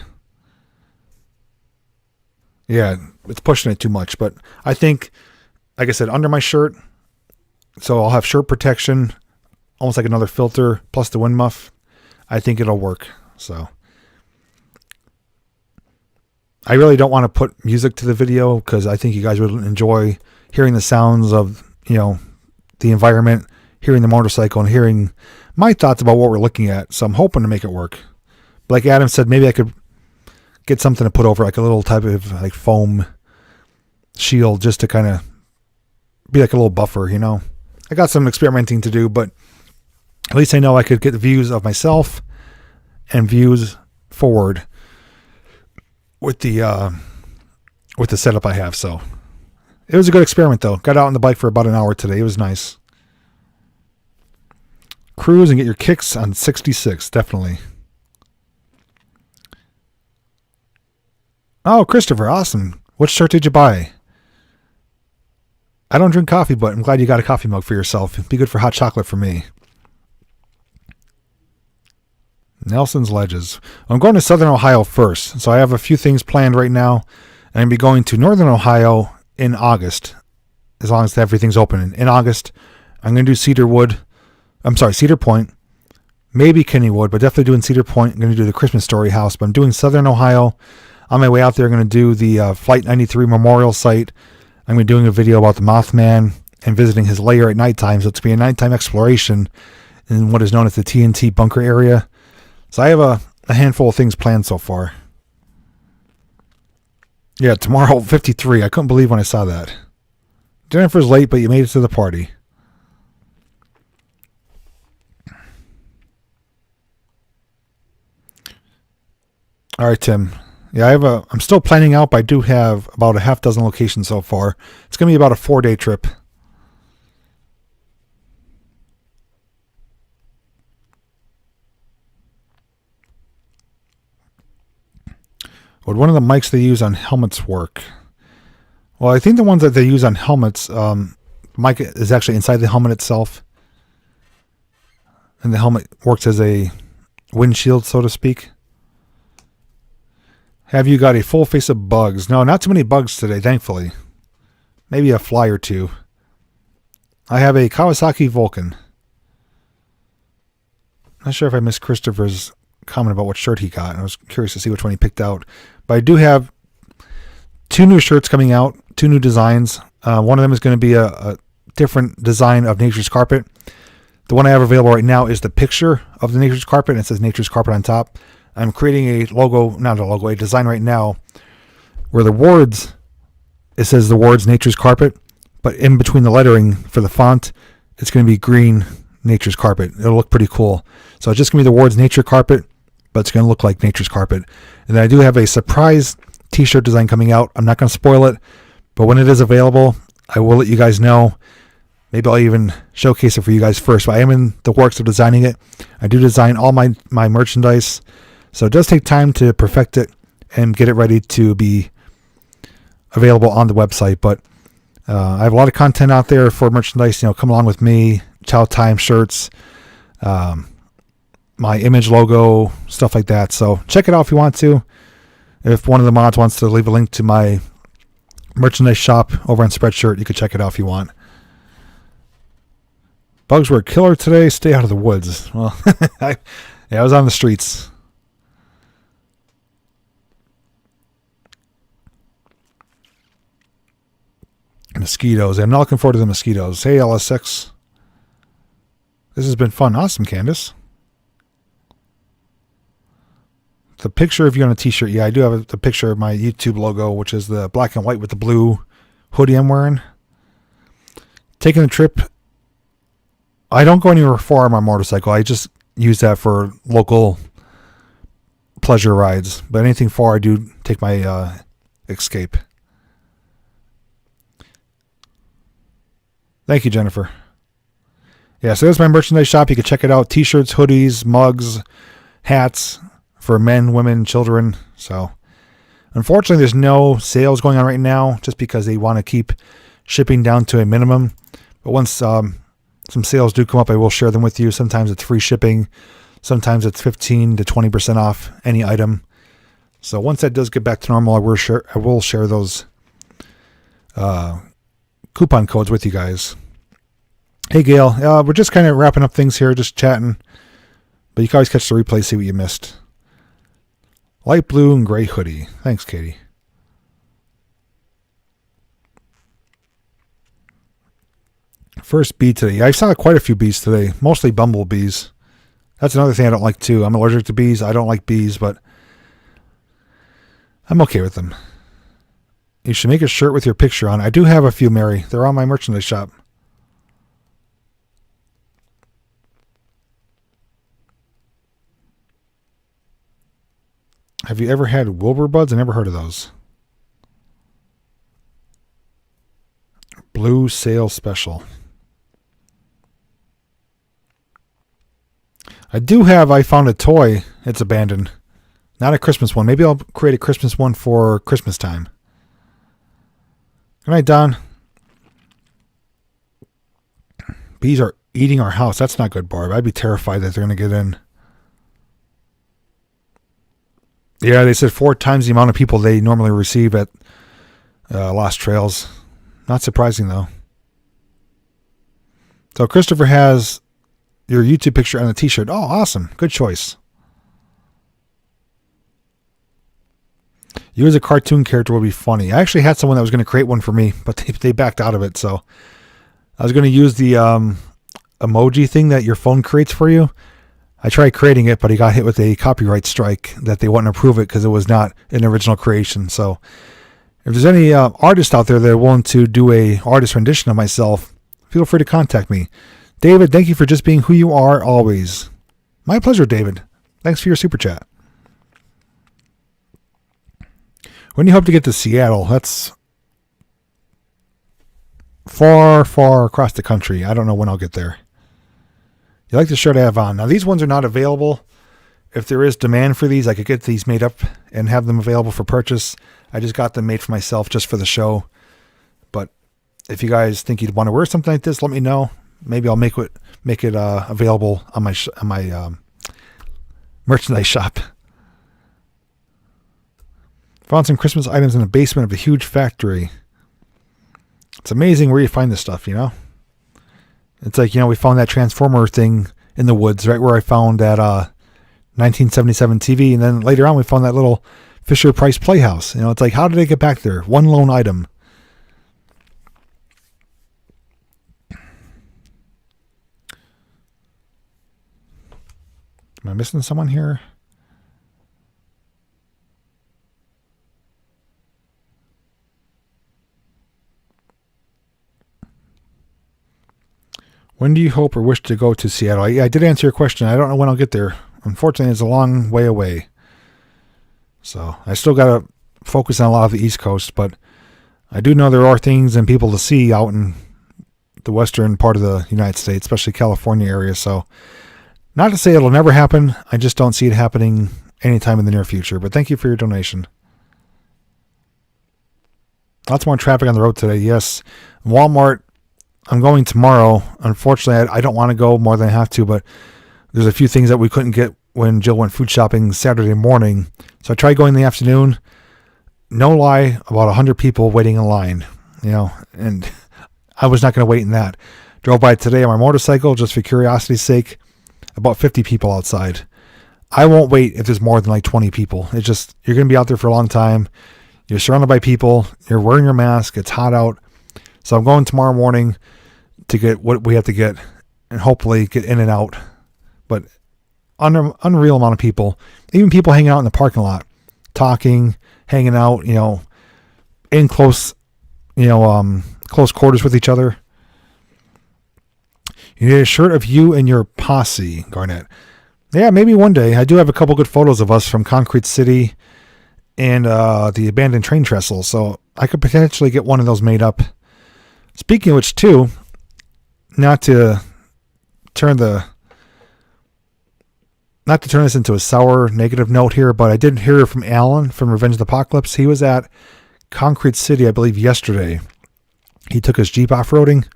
Yeah, it's pushing it too much. But I think, like I said, under my shirt, so I'll have shirt protection, almost like another filter, plus the wind muff. I think it'll work. So I really don't want to put music to the video because I think you guys would enjoy hearing the sounds of, the environment, hearing the motorcycle, and hearing my thoughts about what we're looking at. So I'm hoping to make it work. But like Adam said, maybe I could get something to put over, like a little type of like foam shield, just to kind of be like a little buffer, I got some experimenting to do, but at least I know I could get the views of myself and views forward with the setup I have. So it was a good experiment though. Got out on the bike for about an hour today. It was nice. Cruise and get your kicks on 66, definitely. Oh, Christopher, awesome. What shirt did you buy? I don't drink coffee, but I'm glad you got a coffee mug for yourself. It'd be good for hot chocolate for me. Nelson's Ledges. I'm going to Southern Ohio first, so I have a few things planned right now. And I'm going to be going to Northern Ohio in August, as long as everything's open. In August, I'm going to do Cedar Point, maybe Kennywood, but definitely doing Cedar Point. I'm going to do the Christmas Story House, but I'm doing Southern Ohio. On my way out there, I'm going to do the Flight 93 Memorial Site. I'm going to be doing a video about the Mothman and visiting his lair at nighttime, so it's going to be a nighttime exploration in what is known as the TNT bunker area. So I have a handful of things planned so far. Yeah, tomorrow 53. I couldn't believe when I saw that. Jennifer's late, but you made it to the party. All right, Tim. Yeah, I'm still planning out, but I do have about a half dozen locations so far. It's going to be about a 4-day trip. Would one of the mics they use on helmets work? Well, I think the ones that they use on helmets, mic is actually inside the helmet itself. And the helmet works as a windshield, so to speak. Have you got a full face of bugs? No, not too many bugs today, thankfully. Maybe a fly or two. I have a Kawasaki Vulcan. Not sure if I missed Christopher's comment about what shirt he got. I was curious to see which one he picked out. But I do have 2 new shirts coming out, 2 new designs. One of them is going to be a different design of Nature's Carpet. The one I have available right now is the picture of the Nature's Carpet, and it says Nature's Carpet on top. I'm creating a design right now where it says the words Nature's Carpet, but in between the lettering for the font, it's going to be green Nature's Carpet. It'll look pretty cool. So it's just going to be the words Nature Carpet, but it's going to look like Nature's Carpet. And then I do have a surprise t-shirt design coming out. I'm not going to spoil it, but when it is available, I will let you guys know. Maybe I'll even showcase it for you guys first, but I am in the works of designing it. I do design all my merchandise, so it does take time to perfect it and get it ready to be available on the website. But I have a lot of content out there for merchandise. Come along with me, Chow Time shirts, my image logo, stuff like that. So check it out if you want to. If one of the mods wants to leave a link to my merchandise shop over on Spreadshirt, you can check it out if you want. Bugs were a killer today. Stay out of the woods. Well, I was on the streets. Mosquitoes. I'm not looking forward to the mosquitoes. Hey, LS6. This has been fun. Awesome, Candace. The picture of you on a t-shirt. Yeah, I do have the picture of my YouTube logo, which is the black and white with the blue hoodie I'm wearing. Taking a trip. I don't go anywhere far on my motorcycle. I just use that for local pleasure rides. But anything far, I do take my Escape. Thank you, Jennifer. Yeah, so there's my merchandise shop. You can check it out. T-shirts, hoodies, mugs, hats for men, women, children. So, unfortunately, there's no sales going on right now just because they want to keep shipping down to a minimum. But once some sales do come up, I will share them with you. Sometimes it's free shipping. Sometimes it's 15 to 20% off any item. So once that does get back to normal, I will share those coupon codes with you guys. Hey, Gail. We're just kind of wrapping up things here, just chatting. But you can always catch the replay, see what you missed. Light blue and gray hoodie. Thanks, Katie. First bee today. I saw quite a few bees today, mostly bumblebees. That's another thing I don't like too. I'm allergic to bees. I don't like bees, but I'm okay with them. You should make a shirt with your picture on. I do have a few, Mary. They're on my merchandise shop. Have you ever had Wilbur buds? I never heard of those. Blue sale special. I found a toy. It's abandoned. Not a Christmas one. Maybe I'll create a Christmas one for Christmas time. Good night, Don. Bees are eating our house. That's not good, Barb. I'd be terrified that they're going to get in. Yeah, they said 4 times the amount of people they normally receive at Lost Trails. Not surprising, though. So Christopher has your YouTube picture on a t-shirt. Oh, awesome. Good choice. You as a cartoon character would be funny. I actually had someone that was going to create one for me, but they backed out of it. So I was going to use the emoji thing that your phone creates for you. I tried creating it, but he got hit with a copyright strike that they wouldn't approve it because it was not an original creation. So if there's any artists out there that are willing to do a artist rendition of myself, feel free to contact me. David, thank you for just being who you are always. My pleasure, David. Thanks for your super chat. When do you hope to get to Seattle? That's far, far across the country. I don't know when I'll get there. You like the shirt I have on. Now, these ones are not available. If there is demand for these, I could get these made up and have them available for purchase. I just got them made for myself just for the show. But if you guys think you'd want to wear something like this, let me know. Maybe I'll make it available on my merchandise shop. Found some Christmas items in the basement of a huge factory. It's amazing where you find this stuff, you know? It's like, we found that Transformer thing in the woods, right where I found that 1977 TV. And then later on, we found that little Fisher-Price Playhouse. It's like, how did they get back there? One lone item. Am I missing someone here? When do you hope or wish to go to Seattle? I did answer your question. I don't know when I'll get there. Unfortunately, it's a long way away. So I still got to focus on a lot of the East Coast, but I do know there are things and people to see out in the western part of the United States, especially California area. So not to say it'll never happen. I just don't see it happening anytime in the near future. But thank you for your donation. Lots more traffic on the road today. Yes. Walmart. I'm going tomorrow. Unfortunately, I don't want to go more than I have to, but there's a few things that we couldn't get when Jill went food shopping Saturday morning. So I tried going in the afternoon. No lie, about 100 people waiting in line, and I was not going to wait in that. Drove by today on my motorcycle just for curiosity's sake. About 50 people outside. I won't wait if there's more than like 20 people. It's just, you're going to be out there for a long time. You're surrounded by people. You're wearing your mask. It's hot out. So I'm going tomorrow morning to get what we have to get and hopefully get in and out. But unreal amount of people. Even people hanging out in the parking lot, talking, hanging out, in close quarters with each other. You need a shirt of you and your posse, Garnett. Yeah, maybe one day. I do have a couple good photos of us from Concrete City and the abandoned train trestle, so I could potentially get one of those made up. Speaking of which, too, not to turn this into a sour, negative note here, but I did hear from Alan from Revenge of the Apocalypse. He was at Concrete City, I believe, yesterday. He took his Jeep off-roading,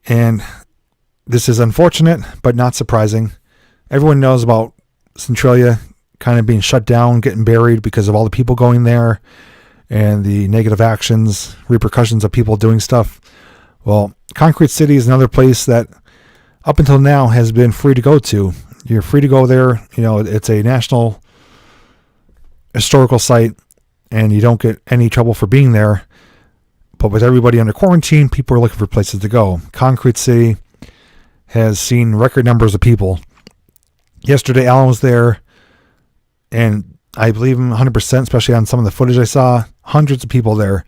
and this is unfortunate, but not surprising. Everyone knows about Centralia kind of being shut down, getting buried because of all the people going there and the negative actions, repercussions of people doing stuff. Well, Concrete City is another place that up until now has been free to go to. You're free to go there. It's a national historical site, and you don't get any trouble for being there. But with everybody under quarantine, people are looking for places to go. Concrete City has seen record numbers of people. Yesterday, Alan was there, and I believe him 100%, especially on some of the footage I saw. Hundreds of people there.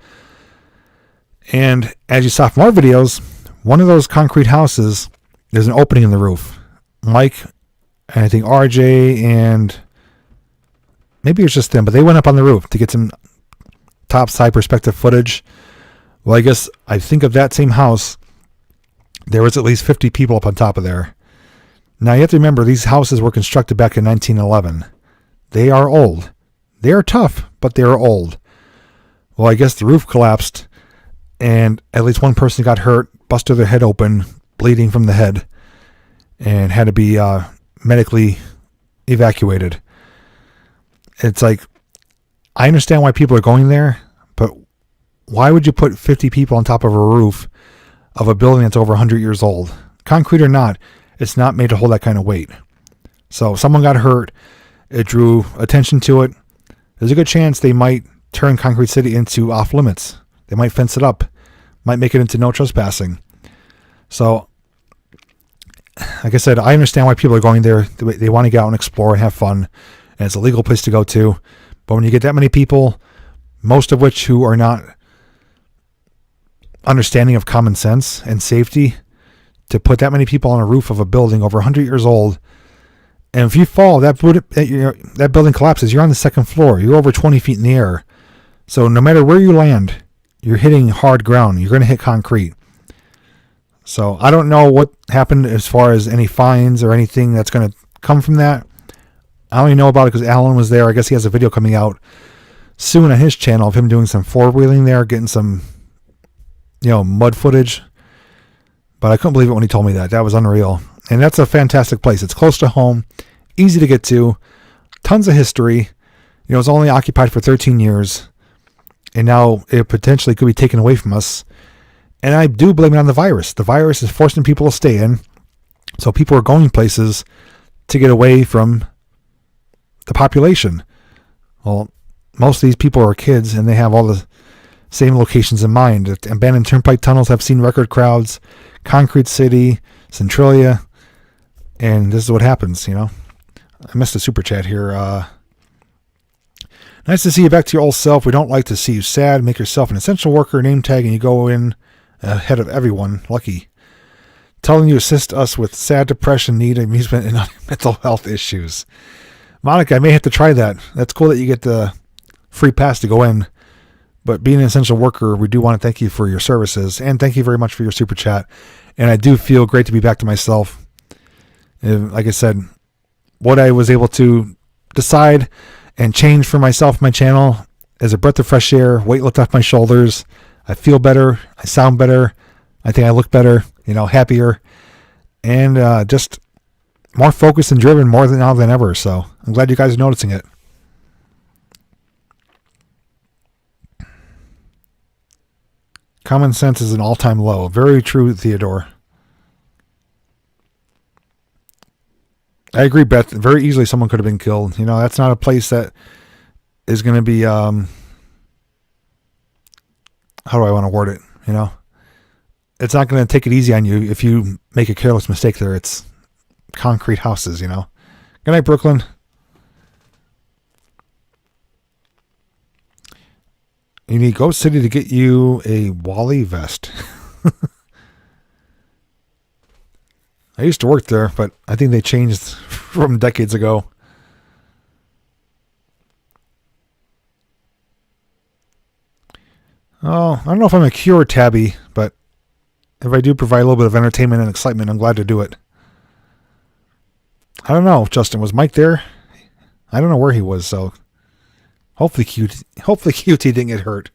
And as you saw from our videos, one of those concrete houses, there's an opening in the roof. Mike, and I think RJ, and maybe it's just them, but they went up on the roof to get some top-side perspective footage. Well, I think of that same house, there was at least 50 people up on top of there. Now, you have to remember, these houses were constructed back in 1911. They are old. They are tough, but they are old. Well, I guess the roof collapsed, and at least one person got hurt, busted their head open, bleeding from the head, and had to be medically evacuated. It's like, I understand why people are going there, but why would you put 50 people on top of a roof of a building that's over 100 years old? Concrete or not, it's not made to hold that kind of weight. So if someone got hurt, it drew attention to it. There's a good chance they might turn Concrete City into off limits. They might fence it up, might make it into no trespassing. So, like I said, I understand why people are going there. They want to get out and explore and have fun, and it's a legal place to go to. But when you get that many people, most of which who are not understanding of common sense and safety, to put that many people on a roof of a building over 100 years old, and if you fall, that building collapses. You're on the second floor. You're over 20 feet in the air. So no matter where you land, you're hitting hard ground. You're going to hit concrete. So I don't know what happened as far as any fines or anything that's going to come from that. I only know about it because Alan was there. I guess he has a video coming out soon on his channel of him doing some four-wheeling there, getting some, mud footage. But I couldn't believe it when he told me that. That was unreal. And that's a fantastic place. It's close to home, easy to get to, tons of history. It was only occupied for 13 years, and now it potentially could be taken away from us. And I do blame it on the virus. The virus is forcing people to stay in, so people are going places to get away from the population. Well, most of these people are kids, and they have all the same locations in mind. Abandoned turnpike tunnels have seen record crowds, Concrete City, Centralia, and this is what happens, I missed a super chat here. Nice to see you back to your old self. We don't like to see you sad. Make yourself an essential worker, name tag, and you go in ahead of everyone. Lucky. Telling you assist us with sad depression, need, amusement, and mental health issues. Monica, I may have to try that. That's cool that you get the free pass to go in. But being an essential worker, we do want to thank you for your services. And thank you very much for your super chat. And I do feel great to be back to myself. And like I said, what I was able to decide and change for myself, my channel, is a breath of fresh air, weight lift off my shoulders. I feel better. I sound better. I think I look better, happier. And just more focused and driven more than now than ever. So I'm glad you guys are noticing it. Common sense is an all-time low. Very true, Theodore. I agree, Beth. Very easily someone could have been killed. You know, that's not a place that is going to be, how do I want to word it? You know, it's not going to take it easy on you if you make a careless mistake there. It's concrete houses, you know. Good night, Brooklyn. You need Ghost City to get you a Wally vest. I used to work there, but I think they changed from decades ago. Oh, I don't know if I'm a cure, Tabby, but if I do provide a little bit of entertainment and excitement, I'm glad to do it. I don't know, Justin, was Mike there? I don't know where he was, so hopefully QT didn't get hurt.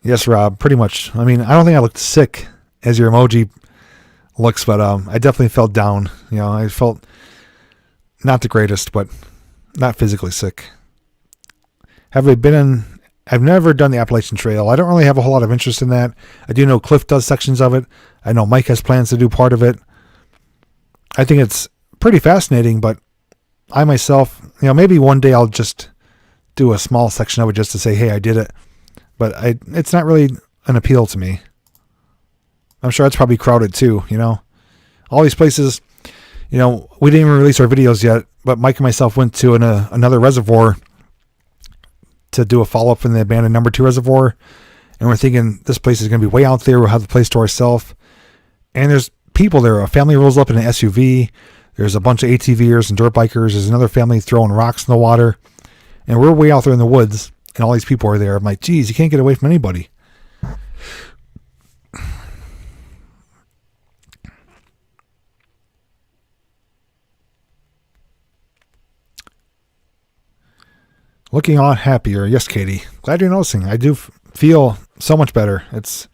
Yes, Rob, pretty much. I mean, I don't think I looked sick as your emoji looks, but I definitely felt down. You know, I felt not the greatest, but not physically sick. Have I been in... I've never done the Appalachian Trail. I don't really have a whole lot of interest in that. I do know Cliff does sections of it. I know Mike has plans to do part of it. I think it's pretty fascinating, but I myself, you know, maybe one day I'll just do a small section of it just to say, hey, I did it. But it's not really an appeal to me. I'm sure it's probably crowded too, you know. All these places, you know, we didn't even release our videos yet, but Mike and myself went to another reservoir to do a follow-up from the abandoned number 2 reservoir. And we're thinking this place is going to be way out there. We'll have the place to ourselves. And there's people there. A family rolls up in an SUV. There's a bunch of ATVers and dirt bikers. There's another family throwing rocks in the water. And we're way out there in the woods. And all these people are there. I'm like, geez, you can't get away from anybody. Looking a lot happier. Yes, Katie. Glad you're noticing. I do feel so much better. It's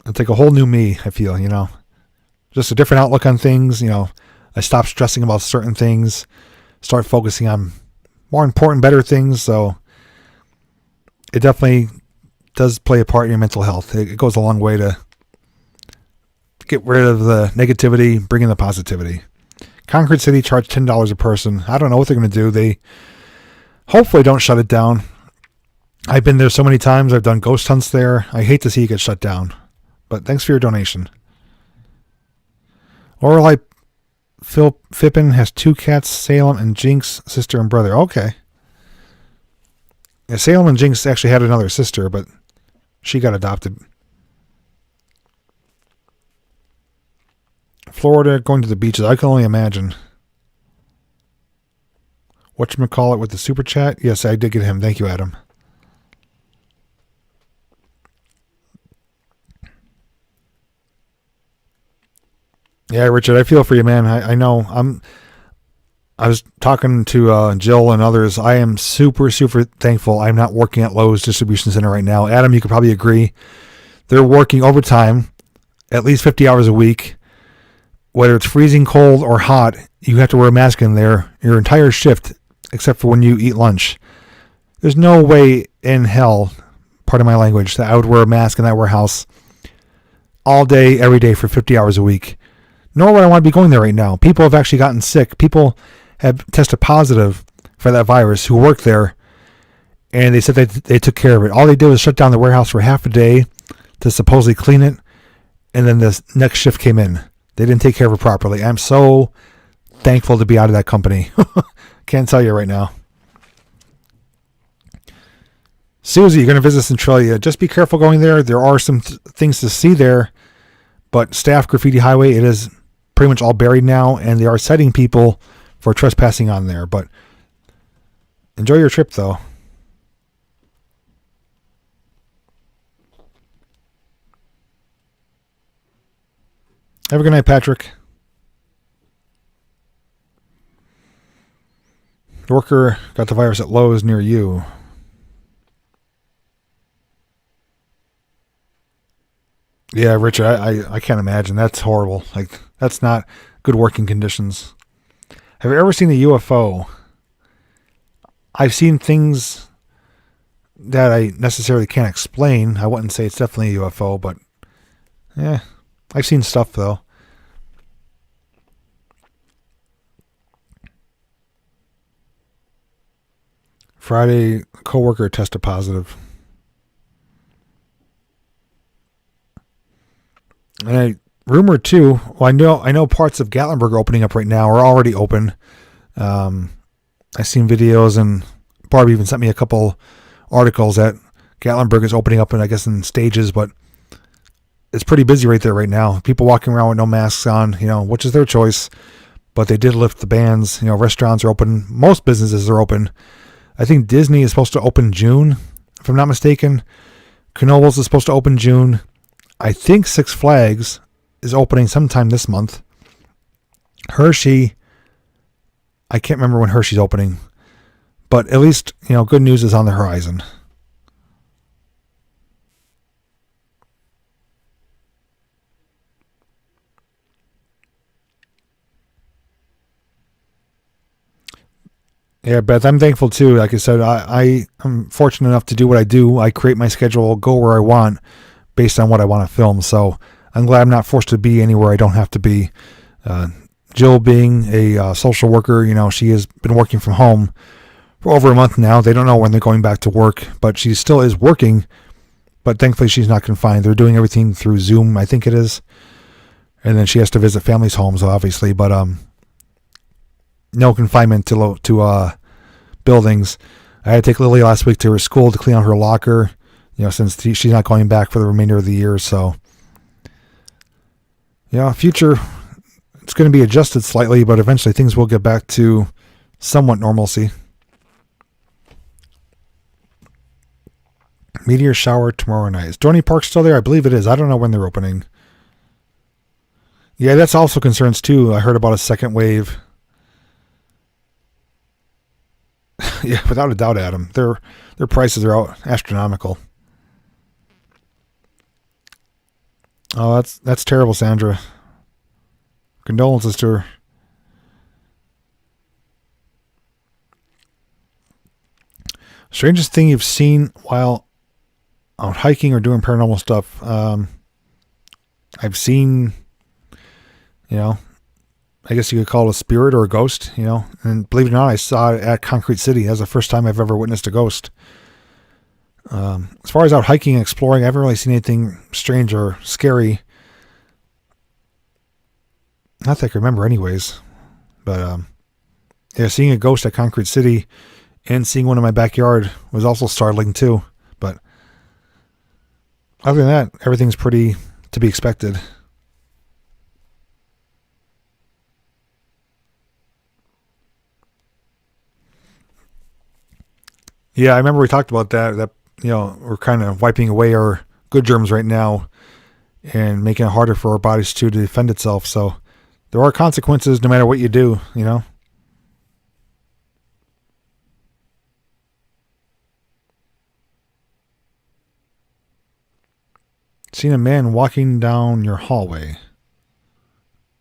like a whole new me, I feel, you know. Just a different outlook on things, you know. I stopped stressing about certain things. Start focusing on more important, better things. So it definitely does play a part in your mental health. It goes a long way to get rid of the negativity, bring in the positivity. Concrete City charged $10 a person. I don't know what they're going to do. They hopefully don't shut it down. I've been there so many times. I've done ghost hunts there. I hate to see it get shut down. But thanks for your donation. Lorelei Fippen has 2 cats, Salem and Jinx, sister and brother. Okay. Yeah, Salem and Jinx actually had another sister, but she got adopted. Florida, going to the beaches. I can only imagine. Whatchamacallit with the super chat? Yes, I did get him. Thank you, Adam. Yeah, Richard, I feel for you, man. I know. I was talking to Jill and others. I am super, super thankful I'm not working at Lowe's Distribution Center right now. Adam, you could probably agree. They're working overtime, at least 50 hours a week. Whether it's freezing cold or hot, you have to wear a mask in there your entire shift, except for when you eat lunch. There's no way in hell, pardon my language, that I would wear a mask in that warehouse all day, every day for 50 hours a week. Nor would I want to be going there right now. People have actually gotten sick. People have tested positive for that virus who work there, and they said they took care of it. All they did was shut down the warehouse for half a day to supposedly clean it, and then the next shift came in. They didn't take care of it properly. I'm so thankful to be out of that company. Can't tell you right now. Susie, you're going to visit Centralia. Just be careful going there. There are some things to see there, but Staff Graffiti Highway, it is pretty much all buried now, and they are citing people for trespassing on there. But enjoy your trip, though. Have a good night, Patrick. Worker got the virus at Lowe's near you. Yeah, Richard, I can't imagine. That's horrible. Like, that's not good working conditions. Have you ever seen a UFO? I've seen things that I necessarily can't explain. I wouldn't say it's definitely a UFO, but yeah, I've seen stuff though. Friday, a coworker tested positive. And I rumored too. Well, I know parts of Gatlinburg are opening up right now, or already open. I've seen videos, and Barbie even sent me a couple articles that Gatlinburg is opening up, and I guess in stages, but it's pretty busy right there right now. People walking around with no masks on, which is their choice. But they did lift the bans. Restaurants are open. Most businesses are open. I think Disney is supposed to open June, if I'm not mistaken. Knoebels is supposed to open June. I think Six Flags is opening sometime this month. Hershey, I can't remember when Hershey's opening. But at least, good news is on the horizon. Yeah, Beth, I'm thankful too. Like I said, I am fortunate enough to do what I do. I create my schedule, go where I want based on what I want to film. So I'm glad I'm not forced to be anywhere I don't have to be. Jill being a social worker, she has been working from home for over a month now. They don't know when they're going back to work, but she still is working. But thankfully, she's not confined. They're doing everything through Zoom, I think it is. And then she has to visit families' homes, obviously. But no confinement to buildings. I had to take Lily last week to her school to clean out her locker, since she's not going back for the remainder of the year. So, future, it's going to be adjusted slightly, but eventually things will get back to somewhat normalcy. Meteor shower tomorrow night. Is Dorney Park still there? I believe it is. I don't know when they're opening. Yeah, that's also concerns too. I heard about a second wave. Yeah, without a doubt, Adam. Their prices are out astronomical. Oh, that's terrible, Sandra. Condolences to her. Strangest thing you've seen while out hiking or doing paranormal stuff? I've seen, I guess you could call it a spirit or a ghost, and believe it or not, I saw it at Concrete City. That's the first time I've ever witnessed a ghost. As far as out hiking and exploring, I haven't really seen anything strange or scary. Not that I can remember anyways. But, seeing a ghost at Concrete City and seeing one in my backyard was also startling too. But other than that, everything's pretty to be expected. Yeah, I remember we talked about that, we're kind of wiping away our good germs right now and making it harder for our bodies to defend itself. So there are consequences no matter what you do, Seen a man walking down your hallway.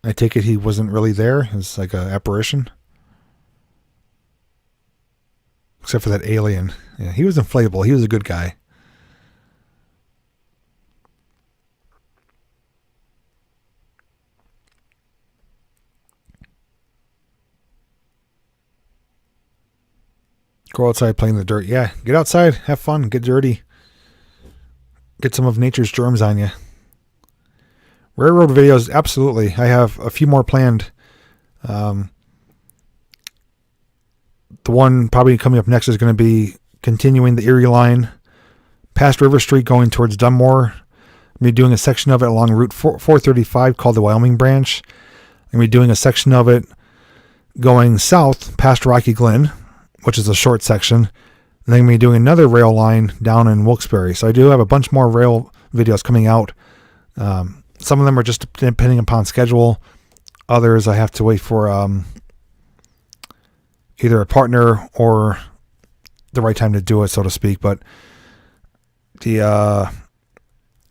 I take it he wasn't really there. It's like an apparition. Except for that alien. Yeah, he was inflatable. He was a good guy. Go outside, play in the dirt. Yeah, get outside, have fun, get dirty. Get some of nature's germs on you. Railroad videos, absolutely. I have a few more planned. The one probably coming up next is going to be continuing the Erie line past River Street going towards Dunmore. I'm going to be doing a section of it along Route 435 called the Wyoming Branch. I'm going to be doing a section of it going south past Rocky Glen, which is a short section. And then I'm going to be doing another rail line down in Wilkes-Barre. So I do have a bunch more rail videos coming out. Some of them are just depending upon schedule. Others I have to wait for either a partner or the right time to do it, so to speak. But the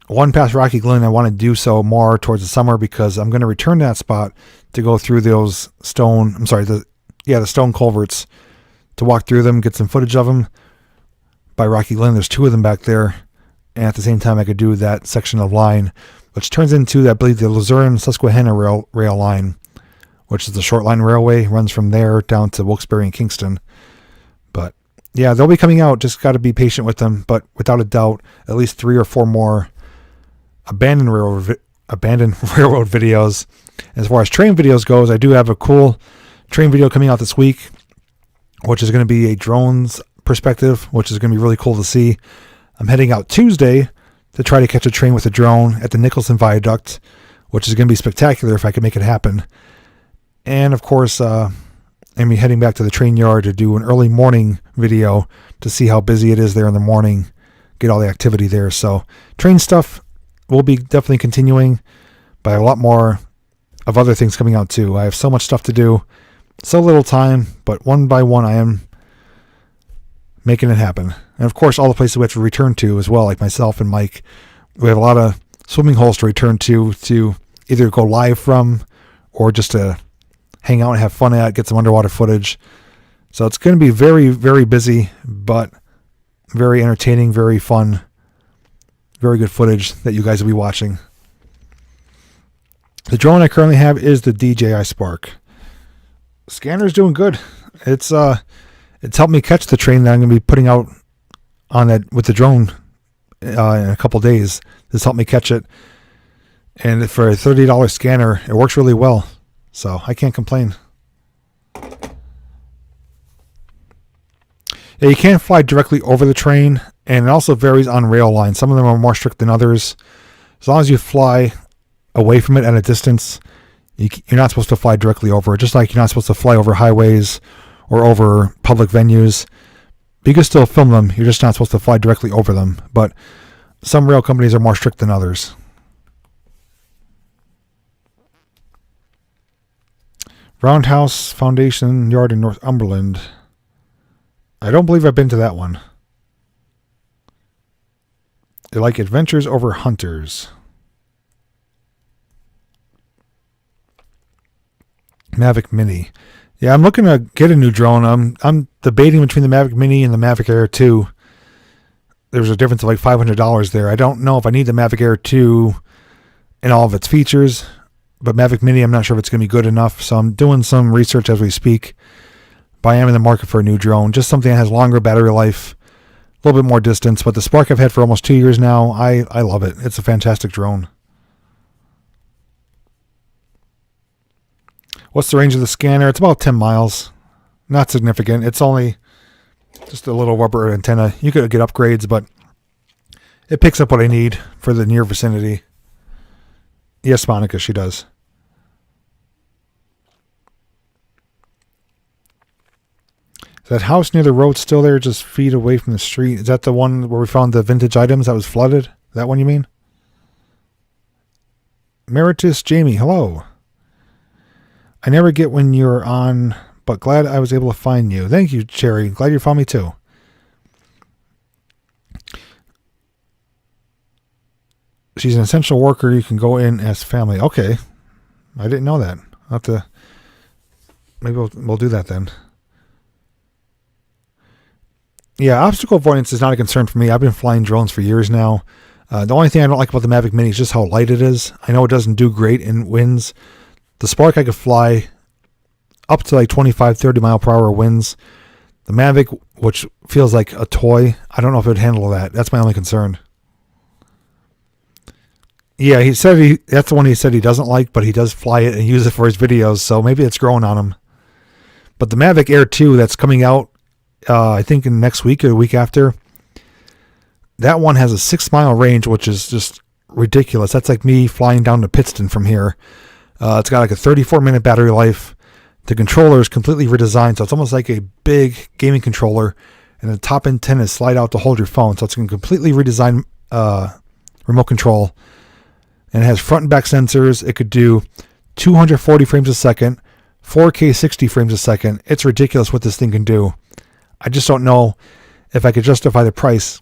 one past Rocky Glen, I want to do so more towards the summer because I'm going to return to that spot to go through those the stone culverts, to walk through them, get some footage of them by Rocky Glen. There's 2 of them back there. And at the same time, I could do that section of line, which turns into, I believe, the Luzerne-Susquehanna rail line, which is the short line railway, runs from there down to Wilkes-Barre and Kingston. But yeah, they'll be coming out. Just got to be patient with them. But without a doubt, at least 3 or 4 more abandoned railroad videos. As far as train videos goes, I do have a cool train video coming out this week, which is going to be a drone's perspective, which is going to be really cool to see. I'm heading out Tuesday to try to catch a train with a drone at the Nicholson Viaduct, which is going to be spectacular if I can make it happen. And of course, I'm heading back to the train yard to do an early morning video to see how busy it is there in the morning, get all the activity there. So train stuff will be definitely continuing, but a lot more of other things coming out too. I have so much stuff to do, so little time, but one by one I am making it happen. And of course, all the places we have to return to as well, like myself and Mike. We have a lot of swimming holes to return to either go live from or just to hang out and have fun at, get some underwater footage. So it's going to be very, very busy, but very entertaining, very fun, very good footage that you guys will be watching. The drone I currently have is the DJI Spark. Scanner's doing good. It's helped me catch the train that I'm going to be putting out on that with the drone in a couple days. This helped me catch it, and for a $30 scanner, it works really well. So I can't complain. Yeah, you can't fly directly over the train, and it also varies on rail lines. Some of them are more strict than others. As long as you fly away from it at a distance, you're not supposed to fly directly over it. Just like you're not supposed to fly over highways or over public venues. You can still film them. You're just not supposed to fly directly over them. But some rail companies are more strict than others. Roundhouse Foundation Yard in Northumberland. I don't believe I've been to that one. They like adventures over hunters. Mavic Mini. Yeah, I'm looking to get a new drone. I'm debating between the Mavic Mini and the Mavic Air 2. There's a difference of like $500 there. I don't know if I need the Mavic Air 2 and all of its features, but Mavic Mini, I'm not sure if it's going to be good enough. So I'm doing some research as we speak. But I am in the market for a new drone. Just something that has longer battery life, a little bit more distance. But the Spark I've had for almost 2 years now, I love it. It's a fantastic drone. What's the range of the scanner? It's about 10 miles. Not significant. It's only just a little rubber antenna. You could get upgrades, but it picks up what I need for the near vicinity. Yes, Monica, she does. Is that house near the road still there, just feet away from the street? Is that the one where we found the vintage items that was flooded? That one you mean? Meritus Jamie, hello. I never get when you're on, but glad I was able to find you. Thank you, Cherry. Glad you found me too. She's an essential worker. You can go in as family. Okay. I didn't know that. I'll have to, maybe we'll do that then. Yeah, obstacle avoidance is not a concern for me. I've been flying drones for years now. The only thing I don't like about the Mavic Mini is just how light it is. I know it doesn't do great in winds. The Spark I could fly up to like 25, 30 mile per hour winds. The Mavic, which feels like a toy, I don't know if it would handle that. That's my only concern. Yeah, that's the one he said he doesn't like, but he does fly it and use it for his videos, so maybe it's growing on him. But the Mavic Air 2 that's coming out, I think in next week or the week after, that one has a 6 mile range, which is just ridiculous. That's like me flying down to Pittston from here. It's got like a 34-minute battery life. The controller is completely redesigned, so it's almost like a big gaming controller, and the top antennas slide out to hold your phone, so it's a completely redesigned remote control. And it has front and back sensors. It could do 240 frames a second, 4K 60 frames a second. It's ridiculous what this thing can do. I just don't know if I could justify the price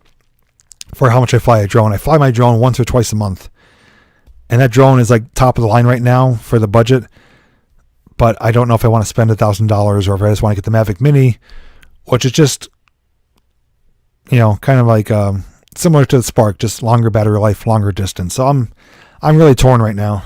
for how much I fly a drone. I fly my drone once or twice a month. And that drone is like top of the line right now for the budget. but I don't know if I want to spend $1,000 or if I just want to get the Mavic Mini, which is just, kind of like similar to the Spark, just longer battery life, longer distance. So I'm really torn right now.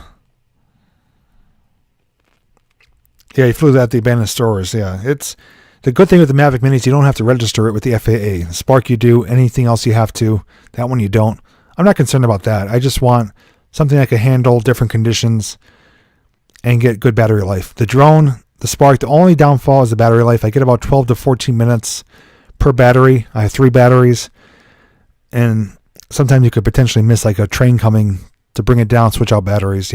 Yeah, he flew that at the abandoned stores. Yeah, it's the good thing with the Mavic Mini is you don't have to register it with the FAA. The Spark you do, anything else you have to. That one you don't. I'm not concerned about that. I just want something that can handle different conditions and get good battery life. The drone, the Spark, the only downfall is the battery life. I get about 12 to 14 minutes per battery. I have 3 batteries, and sometimes you could potentially miss like a train coming to bring it down, switch out batteries,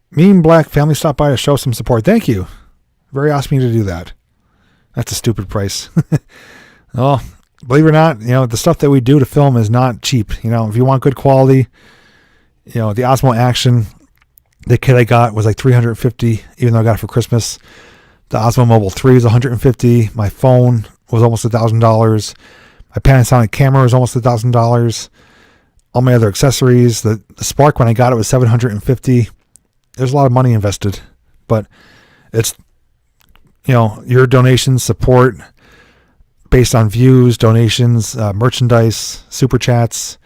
Mean Black family stopped by to show some support. Thank you. Very awesome of you to do that. That's a stupid price. Well, believe it or not, the stuff that we do to film is not cheap. If you want good quality, the Osmo Action, the kit I got was like $350, even though I got it for Christmas. The Osmo Mobile 3 is $150. My phone was almost $1,000. My Panasonic camera was almost $1,000. All my other accessories. The Spark, when I got it, was $750. There's a lot of money invested, but it's, your donations, support based on views, donations, merchandise, super chats,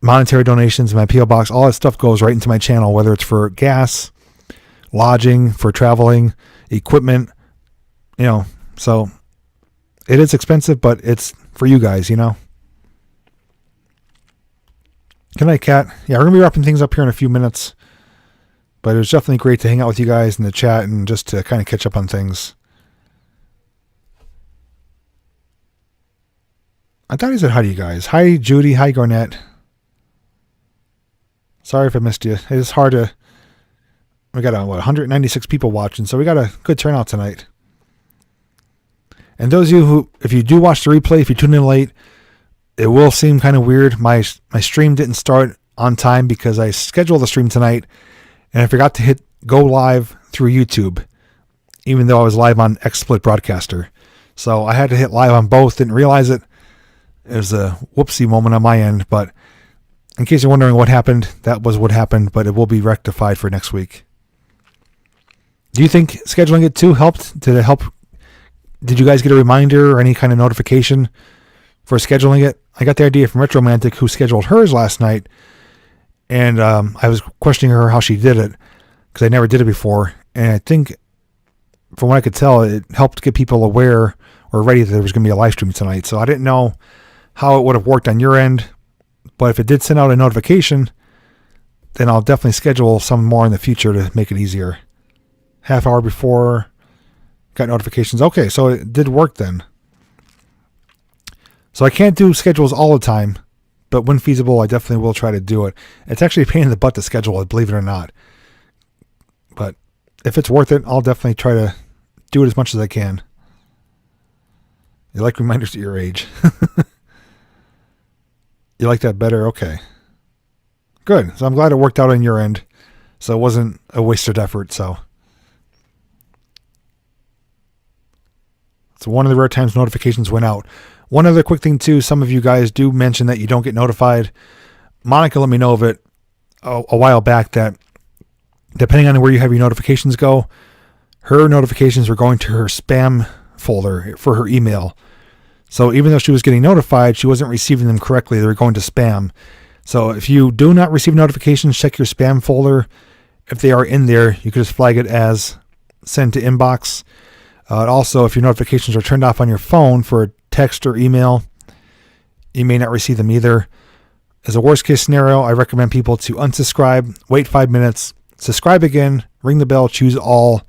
monetary donations, my P.O. box, all that stuff goes right into my channel, whether it's for gas, lodging, for traveling, equipment, so it is expensive, but it's for you guys, Good night, Kat. Yeah, we're going to be wrapping things up here in a few minutes, but it was definitely great to hang out with you guys in the chat and just to kind of catch up on things. I thought he said hi to you guys. Hi, Judy. Hi, Garnett. Sorry if I missed you. It's hard to... We got 196 people watching, so we got a good turnout tonight. And those of you who, if you do watch the replay, if you tune in late, it will seem kind of weird. My stream didn't start on time because I scheduled the stream tonight, and I forgot to hit go live through YouTube, even though I was live on XSplit Broadcaster. So I had to hit live on both. Didn't realize it. It was a whoopsie moment on my end, but in case you're wondering what happened, that was what happened, but it will be rectified for next week. Do you think scheduling it too helped? Did it help? Did you guys get a reminder or any kind of notification for scheduling it? I got the idea from Retromantic, who scheduled hers last night, and I was questioning her how she did it because I never did it before, and I think from what I could tell, it helped get people aware or ready that there was going to be a live stream tonight. So I didn't know how it would have worked on your end, but if it did send out a notification, then I'll definitely schedule some more in the future to make it easier. Half hour before, got notifications. Okay, so it did work then. So I can't do schedules all the time, but when feasible, I definitely will try to do it. It's actually a pain in the butt to schedule it, believe it or not. But if it's worth it, I'll definitely try to do it as much as I can. You like reminders at your age. You like that better? Okay. Good. So I'm glad it worked out on your end. So it wasn't a wasted effort. So one of the rare times notifications went out. One other quick thing too, some of you guys do mention that you don't get notified. Monica let me know of it a while back that depending on where you have your notifications go, her notifications were going to her spam folder for her email. So even though she was getting notified, she wasn't receiving them correctly. They were going to spam. So if you do not receive notifications, check your spam folder. If they are in there, you can just flag it as send to inbox. Also, if your notifications are turned off on your phone for text or email, you may not receive them either. As a worst case scenario, I recommend people to unsubscribe, wait 5 minutes, subscribe again, ring the bell, choose all,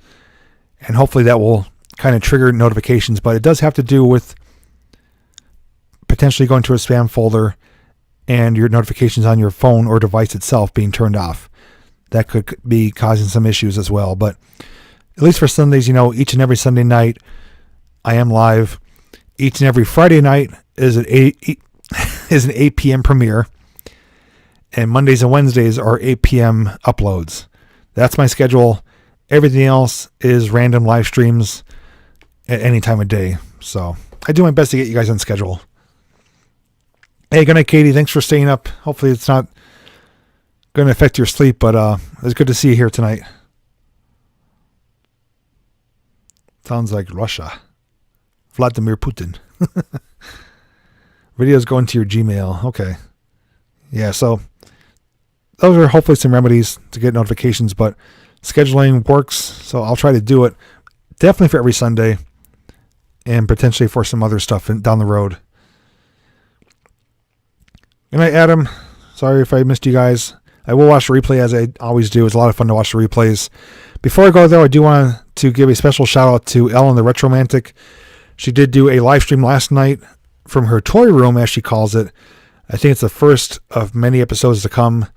and hopefully that will kind of trigger notifications. But it does have to do with potentially going to a spam folder and your notifications on your phone or device itself being turned off. That could be causing some issues as well. But at least for Sundays, each and every Sunday night, I am live. Each and every Friday night is an 8 p.m. premiere. And Mondays and Wednesdays are 8 p.m. uploads. That's my schedule. Everything else is random live streams at any time of day. So I do my best to get you guys on schedule. Hey, good night, Katie. Thanks for staying up. Hopefully it's not going to affect your sleep, but it's good to see you here tonight. Sounds like Russia. Vladimir Putin. Videos going to your Gmail. Okay. Yeah, so those are hopefully some remedies to get notifications, but scheduling works, so I'll try to do it definitely for every Sunday and potentially for some other stuff down the road. Good night, Adam. Sorry if I missed you guys. I will watch the replay as I always do. It's a lot of fun to watch the replays. Before I go, though, I do want to give a special shout out to Ellen the Retromantic. She did do a live stream last night from her toy room, as she calls it. I think it's the first of many episodes to come.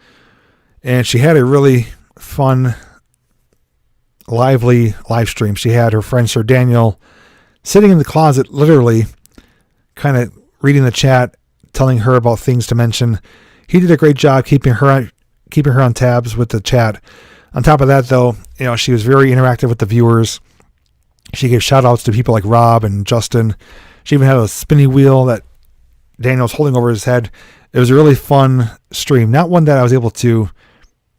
And she had a really fun, lively live stream. She had her friend Sir Daniel sitting in the closet, literally, kind of reading the chat, telling her about things to mention. He did a great job keeping her on tabs with the chat. On top of that, though, she was very interactive with the viewers. She gave shout outs to people like Rob and Justin. She even had a spinny wheel that Daniel was holding over his head. It was a really fun stream. Not one that I was able to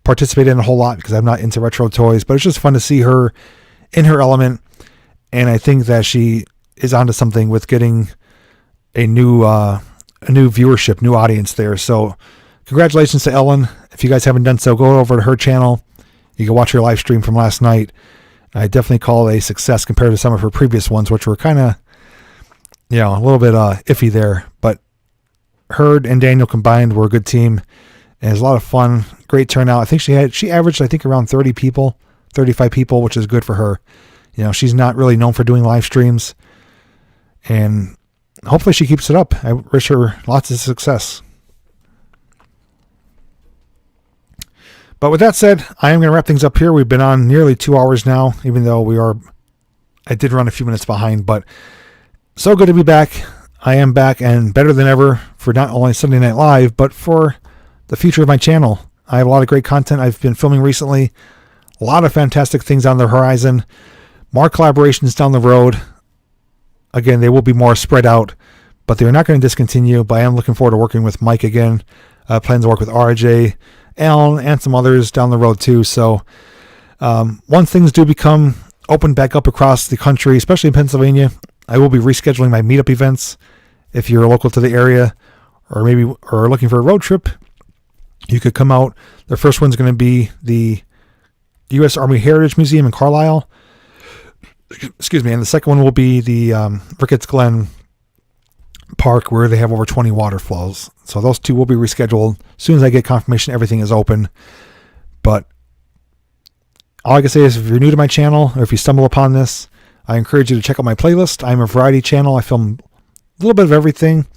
participate in a whole lot because I'm not into retro toys, but it's just fun to see her in her element. And I think that she is onto something with getting a new viewership, new audience there. So congratulations to Ellen. If you guys haven't done so, go over to her channel. You can watch her live stream from last night. I definitely call it a success compared to some of her previous ones, which were kind of, a little bit iffy there. But her and Daniel combined were a good team. And it was a lot of fun. Great turnout. I think she averaged, around 30 people, 35 people, which is good for her. She's not really known for doing live streams. And hopefully she keeps it up. I wish her lots of success. But with that said, I am going to wrap things up here. We've been on nearly 2 hours now, even though I did run a few minutes behind, but so good to be back. I am back and better than ever for not only Sunday Night Live, but for the future of my channel. I have a lot of great content I've been filming recently. A lot of fantastic things on the horizon. More collaborations down the road. Again, they will be more spread out, but they're not going to discontinue. But I am looking forward to working with Mike again. Plans to work with RJ, Alan, and some others down the road too. So once things do become open back up across the country, especially in Pennsylvania, I will be rescheduling my meetup events. If you're local to the area or looking for a road trip, you could come out. The first one's going to be the U.S. Army Heritage Museum in Carlisle. Excuse me. And the second one will be the Ricketts Glen Park, where they have over 20 water flows. So those two will be rescheduled as soon as I get confirmation everything is open. But all I can say is if you're new to my channel or if you stumble upon this, I encourage you to check out my playlist. I'm a variety channel. I film a little bit of everything.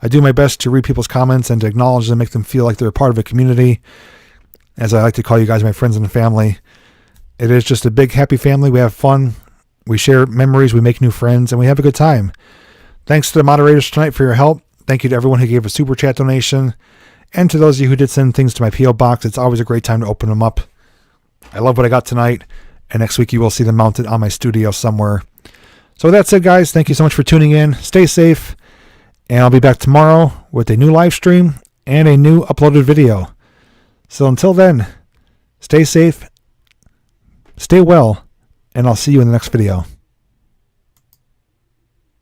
I do my best to read people's comments and to acknowledge them, make them feel like they're a part of a community. As I like to call you guys my friends and family. It is just a big happy family. We have fun. We share memories. We make new friends and we have a good time. Thanks to the moderators tonight for your help. Thank you to everyone who gave a super chat donation. And to those of you who did send things to my P.O. box. It's always a great time to open them up. I love what I got tonight. And next week you will see them mounted on my studio somewhere. So with that said, guys, thank you so much for tuning in. Stay safe. And I'll be back tomorrow with a new live stream and a new uploaded video. So until then, stay safe, stay well, and I'll see you in the next video.